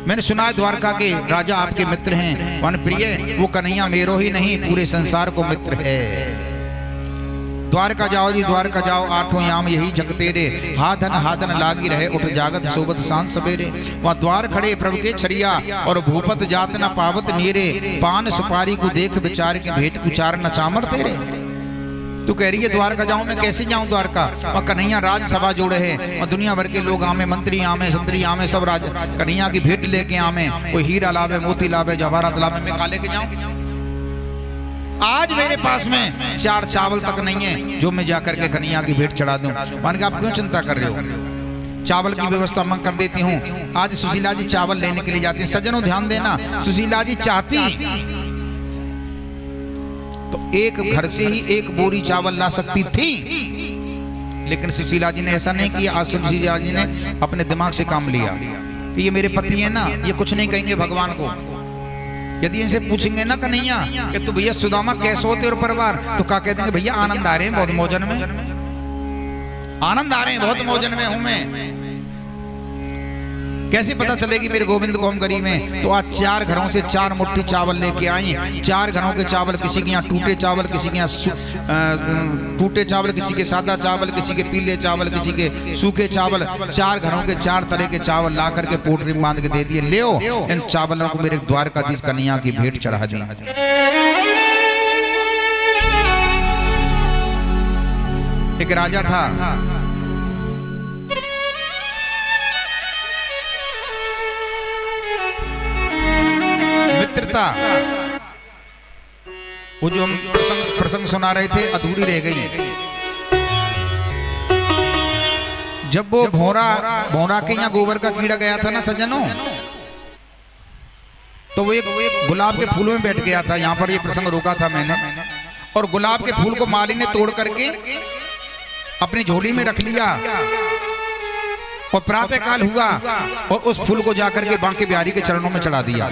मैंने सुना है द्वारका के राजा आपके मित्र हैं, वन प्रिय वो कन्हैया मेरो ही नहीं पूरे संसार को मित्र है। द्वारका जाओ जी, द्वारका जाओ, 8 याम यही जग तेरे, हाधन लागी रहे, उठ जागत सोबत सांझ सवेरे। वहाँ द्वार खड़े प्रभु के छरिया, और भूपत जात न पावत नीरे, पान सुपारी को देख विचार के भेंट कुचार न चामर तेरे। तू कह रही है द्वारका जाऊं, मैं कैसे जाऊं द्वारका? वहाँ कन्हैया राजसभा जोड़े है, और दुनिया भर के लोग आमे, मंत्री आमे, संतरी आमे, सब राज कन्हैया की भेंट लेके आमे, कोई हीरा लावे, मोती लावे, जवाहरात लावे, मैं खा लेके जाऊं? आज मेरे पास में 4 चावल तक नहीं है जो मैं जाकर के कन्हैया की भेंट चढ़ा दूं। मान के आप क्यों चिंता कर रहे हो? चावल की व्यवस्था मैं कर देती हूँ। आज सुशीला जी चावल लेने के लिए जाती हैं। सज्जनों ध्यान देना, सुशीला जी चाहती तो एक घर से ही 1 बोरी चावल ला सकती थी, लेकिन सुशीला जी ने ऐसा नहीं किया। आज सुशीला जी ने अपने दिमाग से काम लिया कि ये मेरे पति है ना, ये कुछ नहीं कहेंगे भगवान को। यदि इनसे पूछेंगे ना कन्हैया कि तू भैया सुदामा कैसे होते और परिवार, तो क्या कह देंगे? भैया आनंद आ रहे हैं बहुत मौजन में, आनंद आ रहे हैं बहुत मौजन में हूं मैं। कैसे पता चलेगी मेरे गोविंद को हम गरीब हैं? तो आज 4 घरों से 4 मुट्ठी चावल लेके आई। 4 घरों के चावल, किसी के यहाँ टूटे चावल, किसी के यहाँ टूटे चावल, किसी के सादा चावल, किसी के पीले चावल, किसी के सूखे चावल। 4 घरों के 4 तरह के चावल ला करके पोटरी में बांध के दे दिए, ले इन चावलों को मेरे द्वारकाधीश कन्हैया की भेंट चढ़ा दी। एक राजा था, मित्रता, वो जो हम प्रसंग सुना रहे थे अधूरी रह गई। जब वो भौरा के यहाँ गोबर का कीड़ा गया था ना सज्जनों, तो वो एक गुलाब के फूल में बैठ गया था। यहाँ पर ये प्रसंग रोका था मैंने, और गुलाब के फूल को माली ने तोड़ करके अपनी झोली में रख लिया। और प्रातः काल हुआ और उस फूल को जाकर के बांके बिहारी के चरणों में चढ़ा दिया।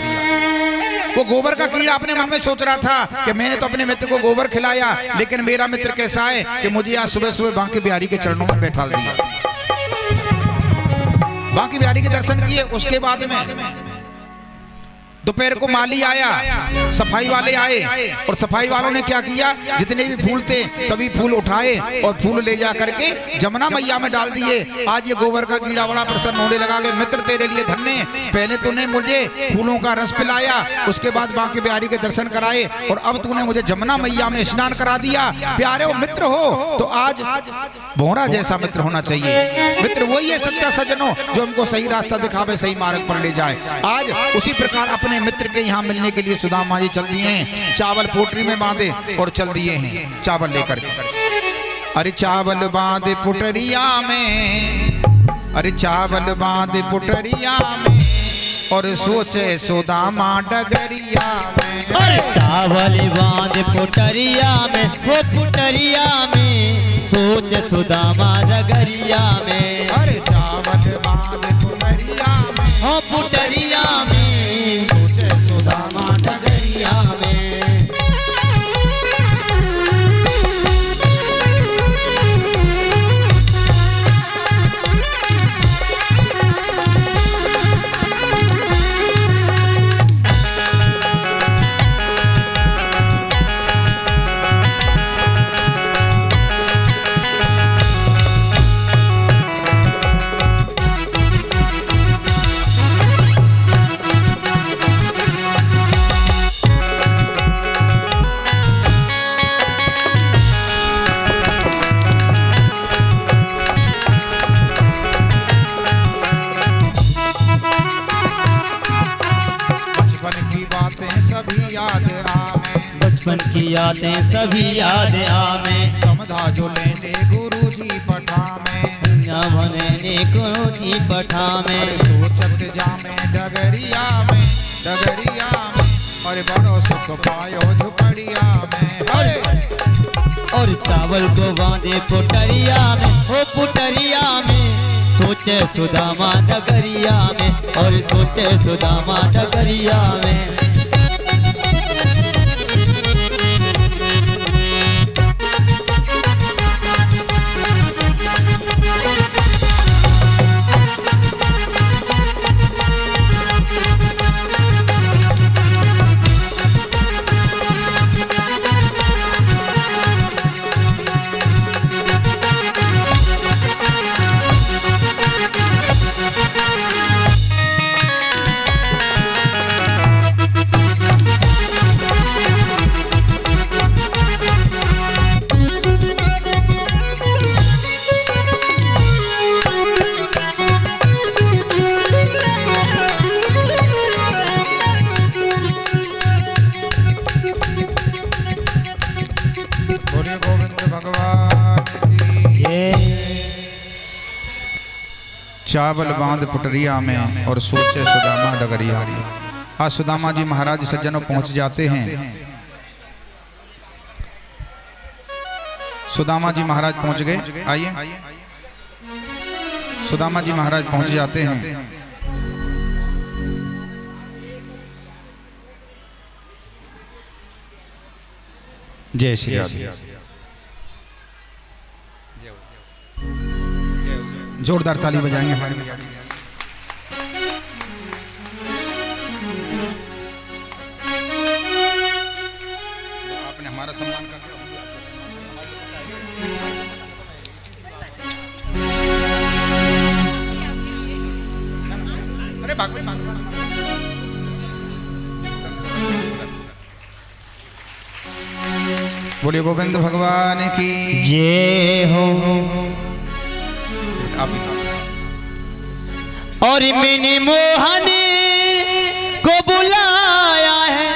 वो गोबर का कीड़ा अपने मन में सोच रहा था कि मैंने तो अपने मित्र को गोबर खिलाया, लेकिन मेरा मित्र कैसा है कि मुझे आज सुबह सुबह बांके बिहारी के चरणों में बैठा दिया। बांके बिहारी के दर्शन किए। उसके बाद में दोपहर को माली आया, सफाई वाले आए, और सफाई वालों ने क्या किया, जितने भी फूल थे सभी फूल उठाए और फूल ले जा करके जमुना मैया में डाल दिए। आज ये गोबर का कीड़ा बड़ा प्रसन्न होने लगा कि मित्र तेरे लिए धन्य, पहले तूने मुझे फूलों का रस पिलाया, उसके बाद बांके बिहारी के दर्शन कराए, और अब तूने मुझे जमुना मैया में स्नान करा दिया। प्यारे हो मित्र हो तो आज भौरा जैसा मित्र होना चाहिए। मित्र वही है सच्चा सजन हो जो हमको सही रास्ता दिखावे, सही मार्ग पर ले जाए। आज उसी प्रकार अपने मित्र के यहाँ मिलने के लिए सुदामा जी चल दिए हैं। चावल पोटरी में बांधे और चल दिए हैं चावल लेकर के। अरे चावल बांधे पुटरिया में, अरे चावल बांधे पुटरिया में, और सोचे सुदामा डगरिया में। अरे चावल बांध पुटरिया में, वो पुटरिया में, सोच सुदामा डगरिया में। अरे चावल बांधे पुटरिया में, हो पुटरिया में, सोचे सुदामा डगरिया में। बचपन की यादें सभी याद आवे। समझा जो लेने गुरु जी पठा में, भने गुरु जी पठा में। अरे सोचत जामे डगरिया में, डगरिया में, अरे बड़ो सुख पायो झुपड़िया में। अरे और चावल को बांधे पुटरिया में, ओ पुटरिया में, सोचे सुदामा डगरिया में, और सोचे सुदामा डगरिया में। चावल बांध पुटरिया में, और सोचे सुदामा डगरिया। आज सुदामा जी महाराज सज्जनों पहुंच जाते हैं। सुदामा जी महाराज पहुंच गए। आइए, सुदामा जी महाराज पहुंच जाते हैं। जय श्री राधे। जोरदार ताली बजाएंगे हमारे। आपने हमारा सम्मान कर दिया। अरे भाग बोलिए गोविंद भगवान की जय हो। और मैंने मोहनी को बुलाया है,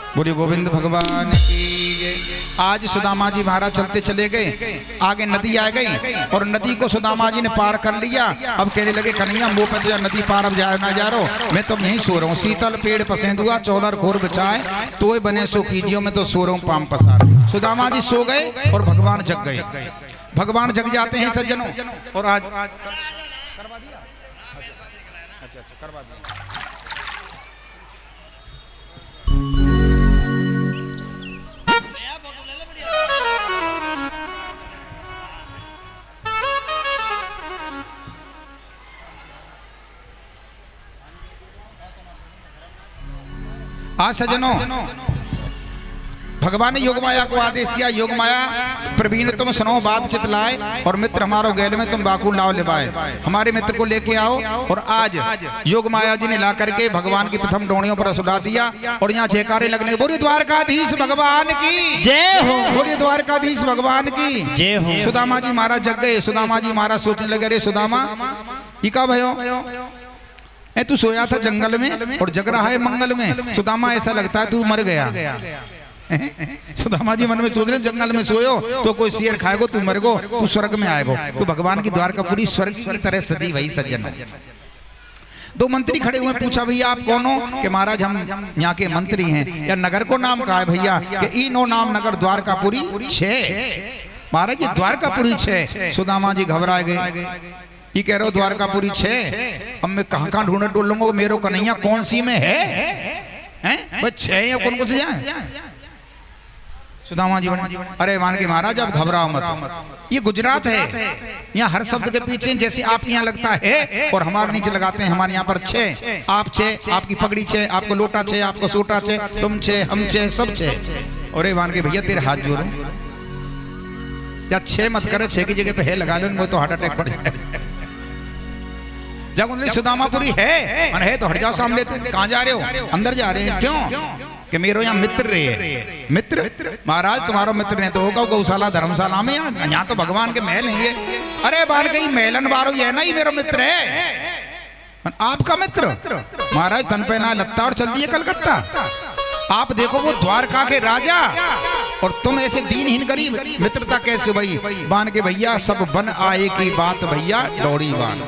बोलिए गोविंद भगवान की जय। आज सुदामा जी महाराज चलते चले गए, आगे नदी आ गई और नदी को सुदामा जी ने पार कर लिया। अब कहने लगे कन्हैया मुंह पे तो नदी पार अब जा ना जा रहा हूं, मैं तो यहीं सो रहा हूँ। शीतल पेड़ पसेंदुआ 14 खोर बिछाए तो बने सो कीजियो, मैं तो सो रहा हूँ पाम पसार। सुदामा जी सो गए और भगवान जग गए। भगवान जग जाते हैं सज्जनों। और आज करवा दिया, अच्छा करवा दिया। आज सज्जनों भगवान ने योग माया को आदेश दिया, योग माया प्रवीण तुम सुनो बात चितलाए और मित्र हमारो गैल में तुम बाकू लाओ लिबाए। हमारे मित्र को लेके आओ। और आज योग माया जी ने ला करके भगवान की प्रथम डोनियों पर सुला दिया और यहाँ जयकारे लगने। बोलिए द्वारकाधीश भगवान की जय हो, बोलिए द्वारकाधीश भगवान की जय हो। सुदामा जी महाराज जग गए। सुदामा जी महाराज सोचने लगे, अरे सुदामा ये का भयो, तू सोया था जंगल में और जग रहा है मंगल में। सुदामा ऐसा लगता है तू मर गया। सुदामा जी मन में सोच रहे जंगल में सोयो तो कोई शेर खाएगो, तू मरगो, तू स्वर्ग में आएगो। तो भगवान की द्वारकापुरी स्वर्ग की तरह सजी वही सज्जन। दो मंत्री खड़े हुए, पूछा भैया आप कौन हो? कि महाराज हम यहाँ के मंत्री हैं। या नगर को नाम कहा है भैया? कि ई नो नाम नगर द्वारकापुरी 6। महाराज ये द्वारकापुरी 6। सुदामा जी घबरा गए, ये कह रहे हो द्वारकापुरी 6, अब मैं कहाँ कहाँ ढूंढ लूंगा, मेरो कन्हैया कौन सी में है बस 6 या कौन से जाए? सुदामा जी बने, अरे मान के महाराज आप घबराओ मत, ये गुजरात है, यहाँ हर शब्द के पीछे जैसे आपके यहाँ लगता है और हमारे नीचे लगाते हैं। हमारे यहाँ पर 6, आप 6, आपकी पगड़ी 6, आपको लोटा 6, आपको सोटा 6, तुम 6, हम 6, सब 6। अरे मान के भैया तेरे हाथ जोड़ो, या 6 मत करे, 6 की जगह पे है लगा लो, वो तो हार्ट अटैक पड़ जाए। जब उन्हें सुदामापुरी है तो हट जाओ सामने। कहाँ जा रहे हो? अंदर जा रहे हैं। क्यों? कि मेरे यहाँ मित्र रहे। मित्र महाराज तुम्हारा मित्र ने तो होगा गौशाला धर्मशाला में, यहाँ तो भगवान के महल नहीं है। अरे बार कहीं महलन बारो ये ना ही मेरा मित्र है। आपका मित्र? महाराज तन पे ना लत्ता और चल दिए कलकत्ता। आप देखो वो द्वारका के राजा और तुम ऐसे दीनहीन गरीब, मित्रता कैसे भाई? बान के भैया सब बन आए की बात भैया दौड़ी बान।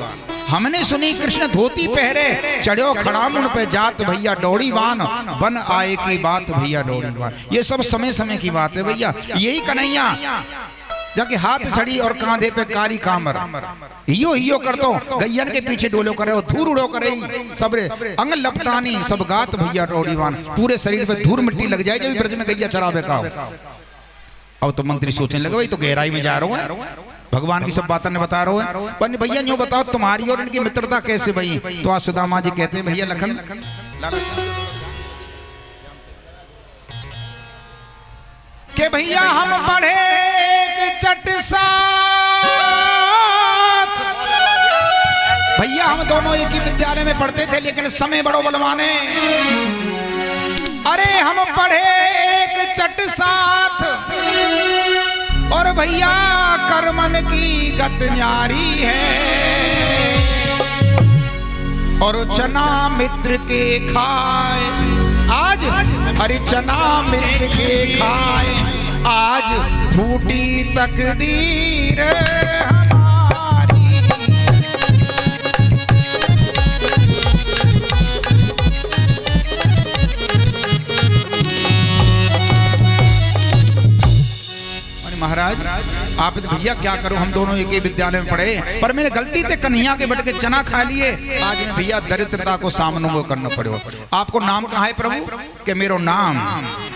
हमने सुनी कृष्ण धोती पहरे, चढ़ो खड़ा उन पे जात भैया दौड़ी बान। बन आए की बात भैया दौड़ी बान। ये सब समय समय की बात है भैया। यही कन्हैया जाके हाथ छड़ी और कांधे पे कारी कामर हियो कर दो, गैयन के पीछे डोलो करे, धूर उड़ो करे, सब अंग लपटानी सब गात भैया दौड़ीवान। पूरे शरीर पे धूल मिट्टी लग जाए जब ब्रज में गैया चरावे का। अब तो मंत्री सोचने लगे भाई तो गहराई में जा रहा है, भगवान की सब बातें ने बता रहा है। पर भैया यूँ बताओ तुम्हारी और इनकी मित्रता कैसे भई? तो आज सुदामा जी कहते हैं भैया लखन के भैया हम पढ़े चट साथ, भैया हम दोनों एक ही विद्यालय में पढ़ते थे लेकिन समय बड़ो बलवाने। अरे हम पढ़े एक चट साथ और भैया करमन की गत न्यारी है। और चना मित्र के खाए आज, अरे चना मित्र के खाए आज फूटी तकदीर हमारी। महाराज आप भैया क्या करूं, हम दोनों एक ही विद्यालय में पढ़े पर मैंने गलती से कन्हैया के बट के चना खा लिए। आज में भैया दरिद्रता को सामना वो करना पड़े। आपको नाम कहाँ है प्रभु? कि मेरो नाम,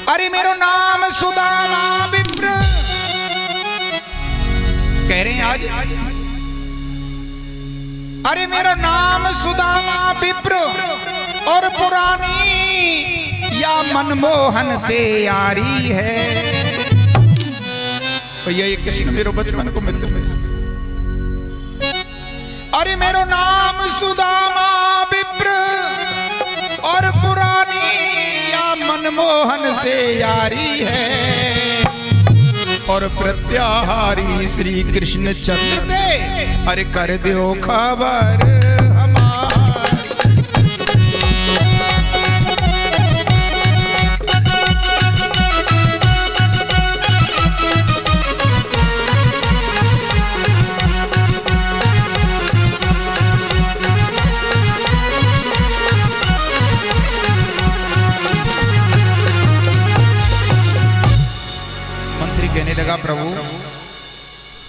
अरे मेरो नाम सुदामा विप्र। कह रहे हैं आज, अरे मेरो नाम सुदामा विप्र और पुरानी या मनमोहन तैयारी है। भैया ये कृष्ण मेरो बचपन को मित्र है। अरे मेरो नाम सुदामा विप्र और पुरानी या मनमोहन से यारी है। और प्रत्याहारी श्री कृष्ण चंद्र दे, अरे कर दो खबर हमारी।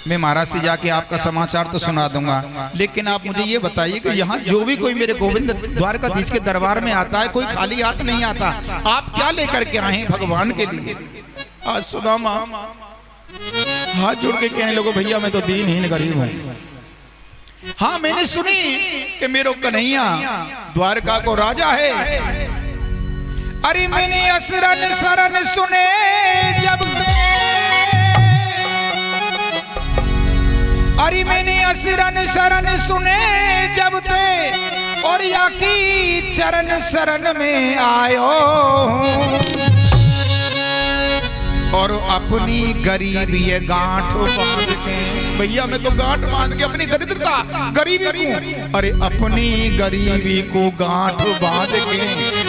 मैं महाराज से जाके आपका समाचार तो सुना दूंगा, लेकिन आप मुझे ये बताइए कि यहाँ जो भी कोई मेरे गोविंद द्वारकाधीश के दरबार में आता है, कोई खाली हाथ नहीं आता। आप क्या लेकर के आए हैं भगवान के लिए? आज सुदामा हाथ जोड़ के कहने लोगो, भैया मैं तो दीनहीन गरीब हूँ। हाँ, मैंने सुनी कि मेरो कन्हैया द्वारका को राजा है। अरे मैंने असरन शरण सुने जब से, अरे मैंने असरन शरण सुने जब ते, और या की चरण शरण में आयो, और अपनी गरीबी गांठ बांध के, भैया मैं तो गांठ बांध के अपनी दरिद्रता गरीबी को, अरे अपनी गरीबी को गांठ बांध के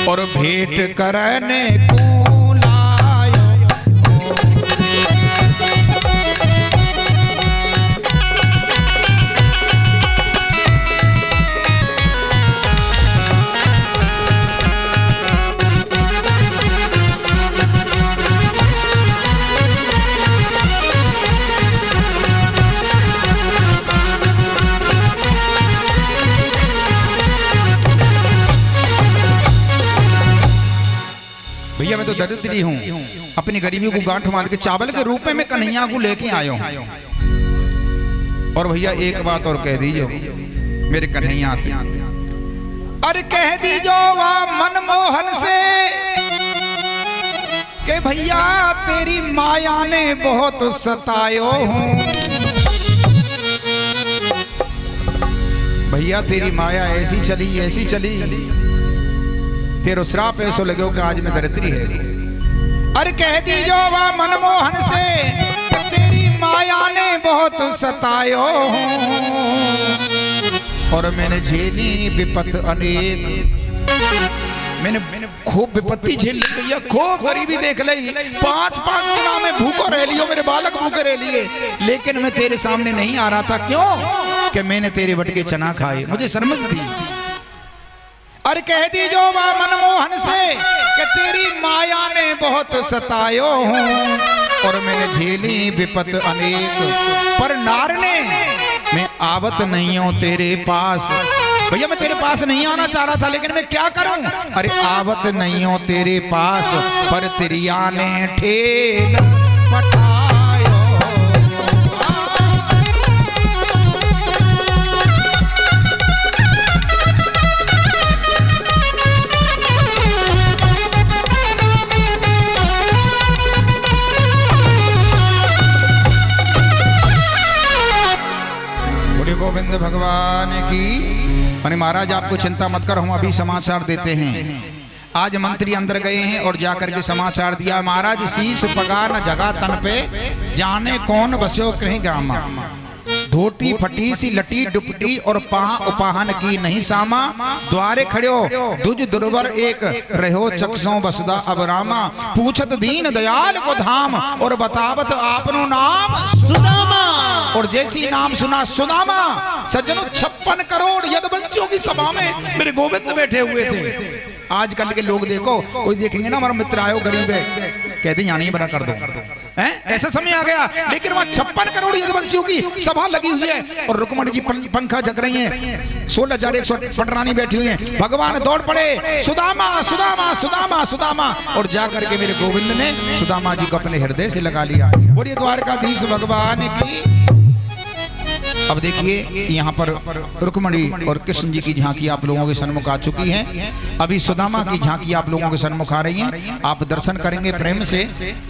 और भेंट करने को लायो। भैया मैं तो दरिद्री हूँ, अपनी गरीबी को गांठ बांध के चावल के रूप में मैं कन्हैया को लेके आया हूँ। और भैया एक बात और कह दीजिए, मेरे कन्हैया आते, अरे कह दीजो वाह मनमोहन से कि भैया तेरी माया ने बहुत सतायो हूँ। भैया तेरी माया ऐसी चली, तेरो श्राप ऐसो लगे कि आज मैं दरिद्री है। अरे कह दीजो वाह मनमोहन से तेरी माया ने बहुत सतायो, और मैंने झेली विपत अनेक, मैंने खूब विपत्ति झेल ली भैया, खूब गरीबी देख ली, 5-5 दिनों में भूखो रह लियो, मेरे बालक भूखे रह लिए, लेकिन मैं तेरे सामने नहीं आ रहा था। क्यों? कि मैंने तेरे वटके चना खाए, मुझे शर्म थी। अरे कह दीजो मां मनमोहन से कि तेरी माया ने बहुत सतायो हूँ, और मैंने झेली विपत अनेक, पर नारने मैं आवत नहीं हूँ तेरे पास। भैया मैं तेरे पास नहीं आना चाह रहा था, लेकिन मैं क्या करूं? अरे आवत नहीं हूँ तेरे पास, पर तिरिया ने ठेल पठायो। गोविंद भगवान की। अरे महाराज आपको चिंता मत करो, हम अभी समाचार देते हैं। आज मंत्री अंदर गए हैं और जाकर के समाचार दिया, महाराज शीश पगा न जगह तन पे, जाने कौन बस्यो कहीं ग्रामा, धोती फटी सी लटी दुपटी और उपाहन की नहीं सामा, द्वारे खड़ो दुज दुर्वर एक रहो चक्षों बसदा अब रामा, पूछत दीन दयाल को धाम और बतावत आपनो नाम सुदामा। और जैसी नाम सुना सुदामा, सज्जनों 56 करोड़ यदुवंशियों की सभा में मेरे गोविंद बैठे हुए थे। आजकल के लोग देखो, कोई देखेंगे ना हमारा मित्र आयो गरीब है, कहते यहाँ नहीं बना कर दो, हैं? ऐसा समय आ गया। लेकिन वहाँ 56 करोड़ यदुवंशियों की सभा लगी हुई है और रुक्मणी जी पंखा जग रही हैं, 16,100 पटरानी बैठी हुई हैं। भगवान दौड़ पड़े, सुदामा सुदामा सुदामा सुदामा, और जाकर के मेरे गोविंद ने सुदामा जी को अपने हृदय से लगा लिया। बोलिए द्वारकाधीश भगवान की। अब देखिए यहाँ पर रुक्मणी और कृष्ण जी की झांकी आप लोगों के सन्मुख आ चुकी है। अभी सुदामा की झांकी आप लोगों के सन्मुख आ रही है। आप दर्शन करेंगे प्रेम से,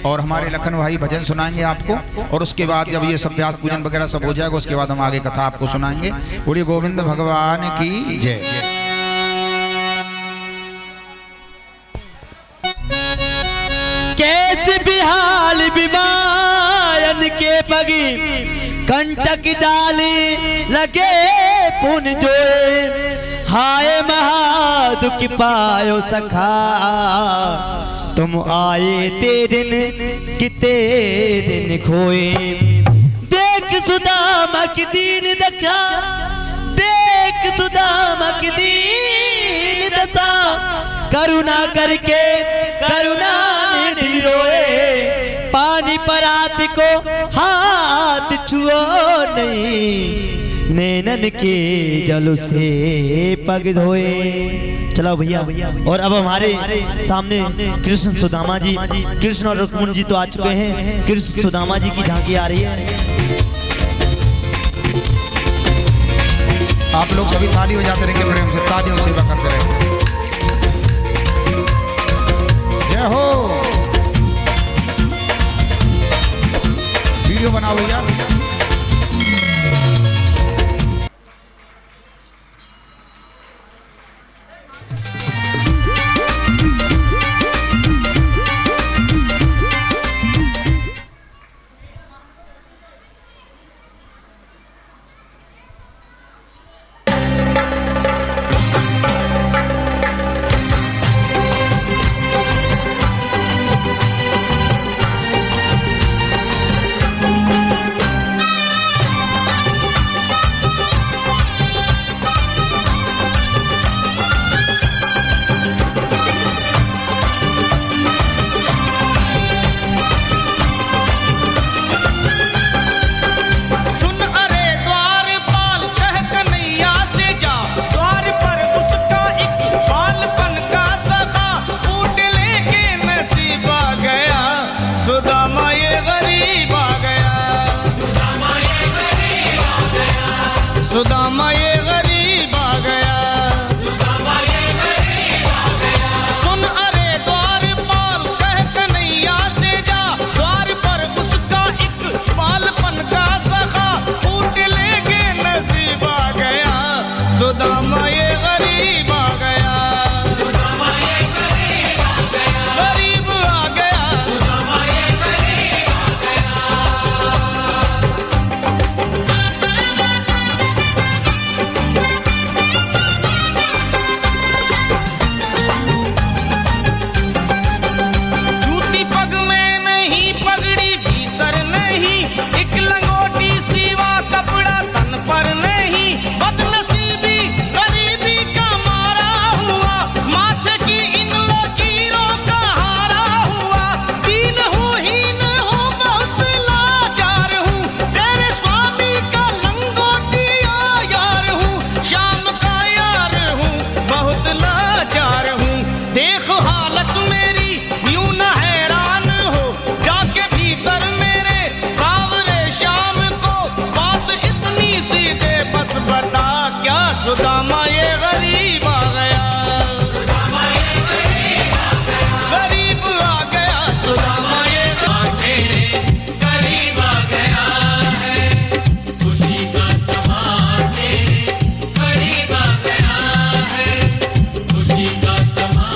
और हमारे लखन भाई भजन सुनाएंगे आपको, और उसके बाद जब ये सब व्यास पूजन वगैरह सब हो जाएगा, उसके बाद हम आगे कथा आपको सुनाएंगे। बोलिए गोविंद भगवान की जय। कैसे बिहाल बिबायन के पगी, कंटक जाली लगे पुन जोए, हाय महादुख पायो सखा, तुम आए ते दिन किते दिन खोए। देख सुदामा की दीन दशा, देख सुदामा की दीन दशा, करुणा करके करुणा निधि रोए, पानी परात को हाथ छुओ नहीं, नैनन के जल से पग धोए। चलो भैया, और अब हमारे सामने कृष्ण सुदामा जी, कृष्ण और रुक्मिणी जी तो आ चुके हैं, कृष्ण सुदामा जी की झांकी आ रही है। आप लोग सभी ताली हो जाते रहेंगे, प्रेम से तालियों से सेवा करते रहेंगे। जय हो। वीडियो बनाओ भैया। सुदामा ये गरीब आ गया, सुदामा ये गरीब आ गया। सुन अरे द्वारपाल कह कन्हैया से जा, द्वार पर उसका एक बालपन का सखा फूट लेके नसीब आ गया। सुदामा ये गरीब आ गया, सुदामा ये गरीब आ गया, गरीब आ गया, सुदामा ये गरीब आ गया। जूती पग में नहीं, पगड़ी भी सर नहीं, एक लंगोटी सिवा कपड़ा तन पर नहीं। बदनसीबी गरीबी का मारा हुआ, माथे की इन लकीरों का हारा हुआ। दीन हूँ हीन हूँ बहुत लाचार हूँ, तेरे स्वामी का लंगोटिया यार हूँ। शाम का यार हूँ बहुत लाचार हूँ, देख हालत मेरी यूं न हैरान हो। जाके भीतर मेरे सावरे शाम को बात इतनी सी दे बस बता, क्या सुदामा ये गरीब आ गया, सुदामा ये गरीब आ गया, गरीब आ गया, सुदामा ये गरीब आ गया है। खुशी का समा गरीब आ गया है, खुशी का समा।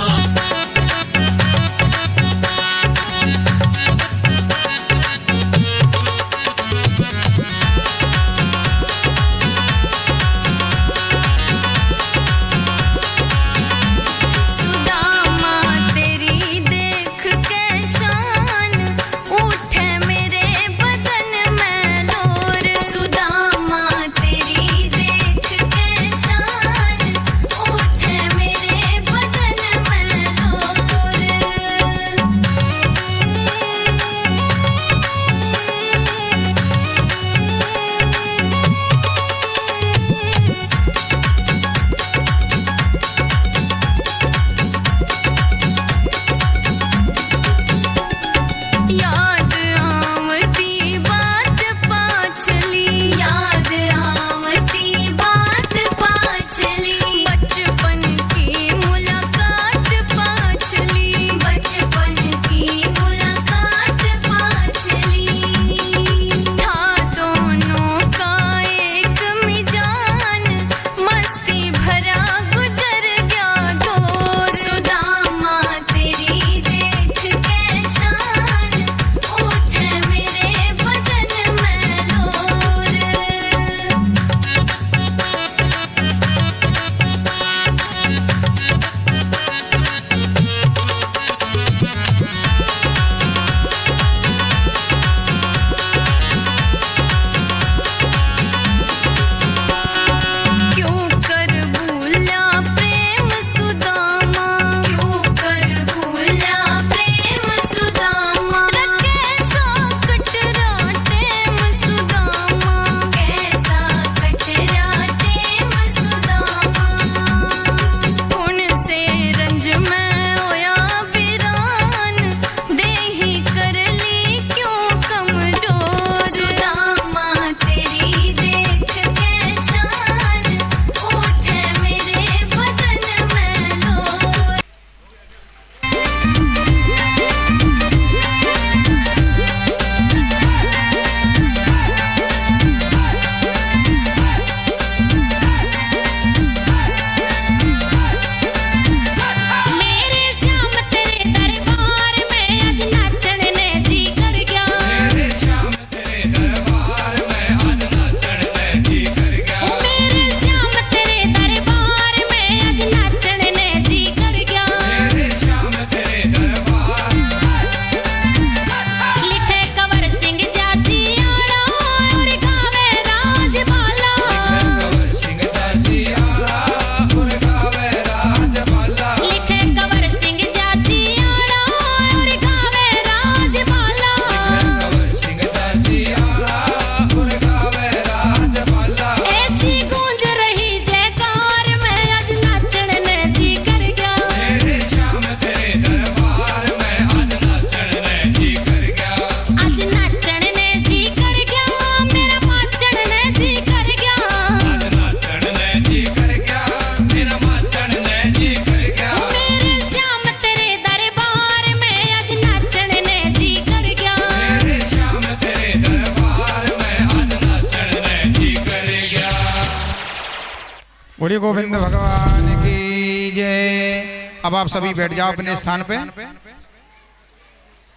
गोविंद भगवान की जय। अब आप सभी बैठ जाओ अपने स्थान पे।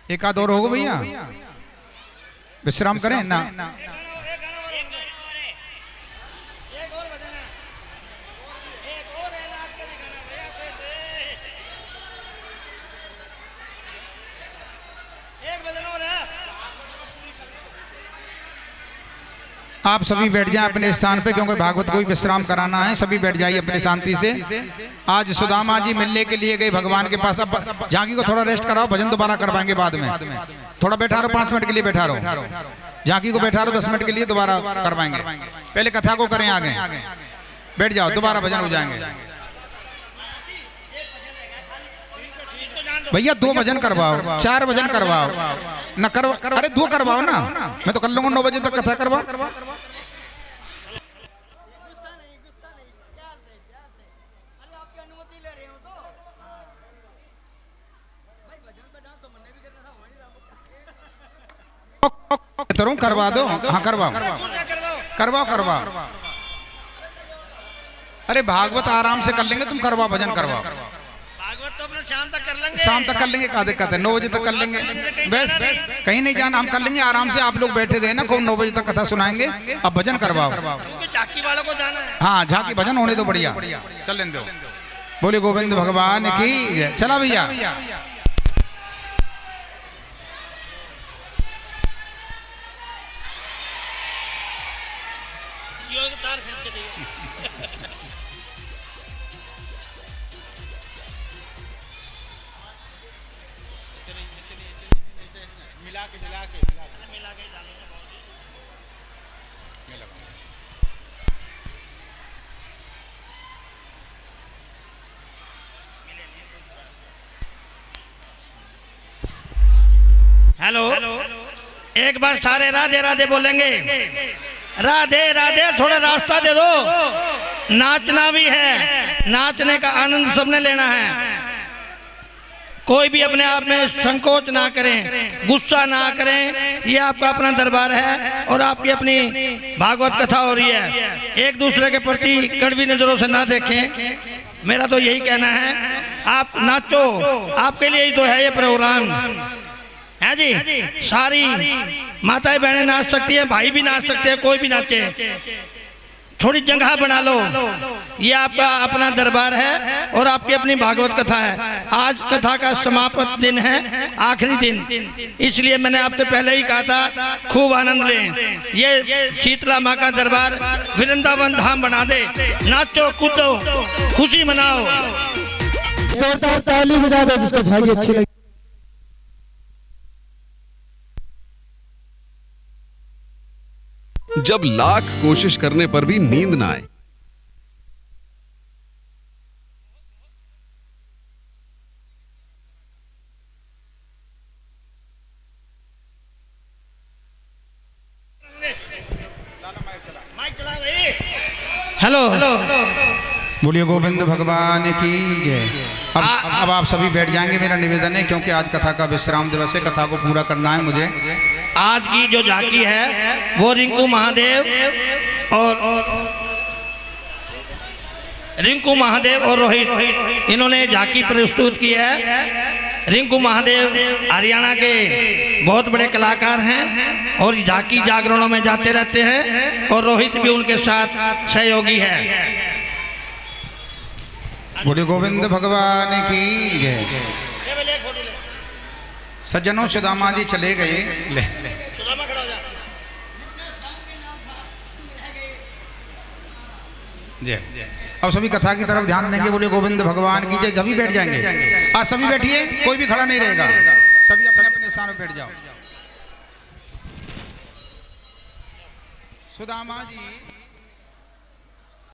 एक आध और होगा भैया, विश्राम करें ना। आप सभी बैठ जाएं अपने स्थान पे, क्योंकि भागवत को भी विश्राम कराना है। सभी बैठ जाइए अपनी शांति से। आज सुदामा जी मिलने के लिए गए भगवान के पास। अब झांकी को थोड़ा रेस्ट कराओ, भजन दोबारा करवाएंगे बाद में। थोड़ा बैठा रहो, 5 मिनट के लिए बैठा रहो। झांकी को बैठा रहो, 10 मिनट के लिए दोबारा करवाएंगे। पहले कथा को करें आगे, बैठ जाओ, दोबारा भजन हो जाएंगे। भैया 2 भजन करवाओ, 4 भजन करवाओ न करवा। अरे 2 करवाओ ना, मैं तो कर लूंगा 9 बजे तक कथा करवाओ। तरुण करवा दो। हाँ करवाओ करवाओ करवाओ। अरे भागवत आराम से कर लेंगे, तुम करवाओ, भजन करवाओ। भागवत तो अपना शाम तक कर लेंगे। शाम तक कर लेंगे, क्या दिक्कत है? 9 बजे तक कर लेंगे, बस कहीं नहीं जाना, हम कर लेंगे आराम से। आप लोग बैठे रहे ना, खूब 9 बजे तक कथा सुनाएंगे। अब भजन करवाओ, क्योंकि झांकी वालों को जाना है। हाँ झांकी भजन होने दो, बढ़िया चल लेने दो। बोले गोविंद भगवान की। चला भैया। तार खींच के दिए। मिला के हेलो, एक बार सारे राधे राधे बोलेंगे। राधे राधे, थोड़ा रास्ता दे दो। नाचना भी है, नाचने का आनंद सबने लेना है। कोई भी अपने आप में संकोच ना करें, गुस्सा ना करें। ये आपका अपना दरबार है और आपकी अपनी भागवत कथा हो रही है। एक दूसरे के प्रति कड़वी नजरों से ना देखें। मेरा तो यही कहना है, आप नाचो, आपके लिए ही तो है ये प्रोग्राम, है जी। सारी माताएं बहनें नाच सकती हैं, भाई भी नाच सकते हैं, कोई भी नाचे। थोड़ी जगह बना लो। ये आपका अपना दरबार है और आपकी अपनी भागवत कथा है। आज कथा का समापन दिन है, आखिरी दिन, इसलिए मैंने आपसे पहले ही कहा था खूब आनंद लें। ये शीतला माँ का दरबार वृंदावन धाम बना दे। नाचो कूदो, खुशी मनाओ। जोरदार ताली बजा दो जिसको झांकी अच्छी लगी। जब लाख कोशिश करने पर भी नींद ना आए, हेलो, बोलिए गोविंद भगवान की जय। अब आप सभी बैठ जाएंगे, मेरा निवेदन है, क्योंकि आज कथा का विश्राम दिवस है, कथा को पूरा करना है मुझे। आज की जो झांकी है वो रिंकू महादेव और रोहित, इन्होंने झांकी प्रस्तुत की है। रिंकू महादेव हरियाणा के बहुत बड़े कलाकार हैं और झांकी जागरणों में जाते रहते हैं, और रोहित भी उनके साथ सहयोगी है। बोलिए गोविंद भगवान की जय। सज्जनों, सुदामा जी चले गए। ले जय। अब सभी कथा की तरफ ध्यान देंगे। बोलिए गोविंद भगवान की जय। सभी बैठ जाएंगे, आज सभी बैठिए, कोई भी खड़ा नहीं रहेगा। सभी अपने अपने स्थान पर बैठ जाओ। सुदामा जी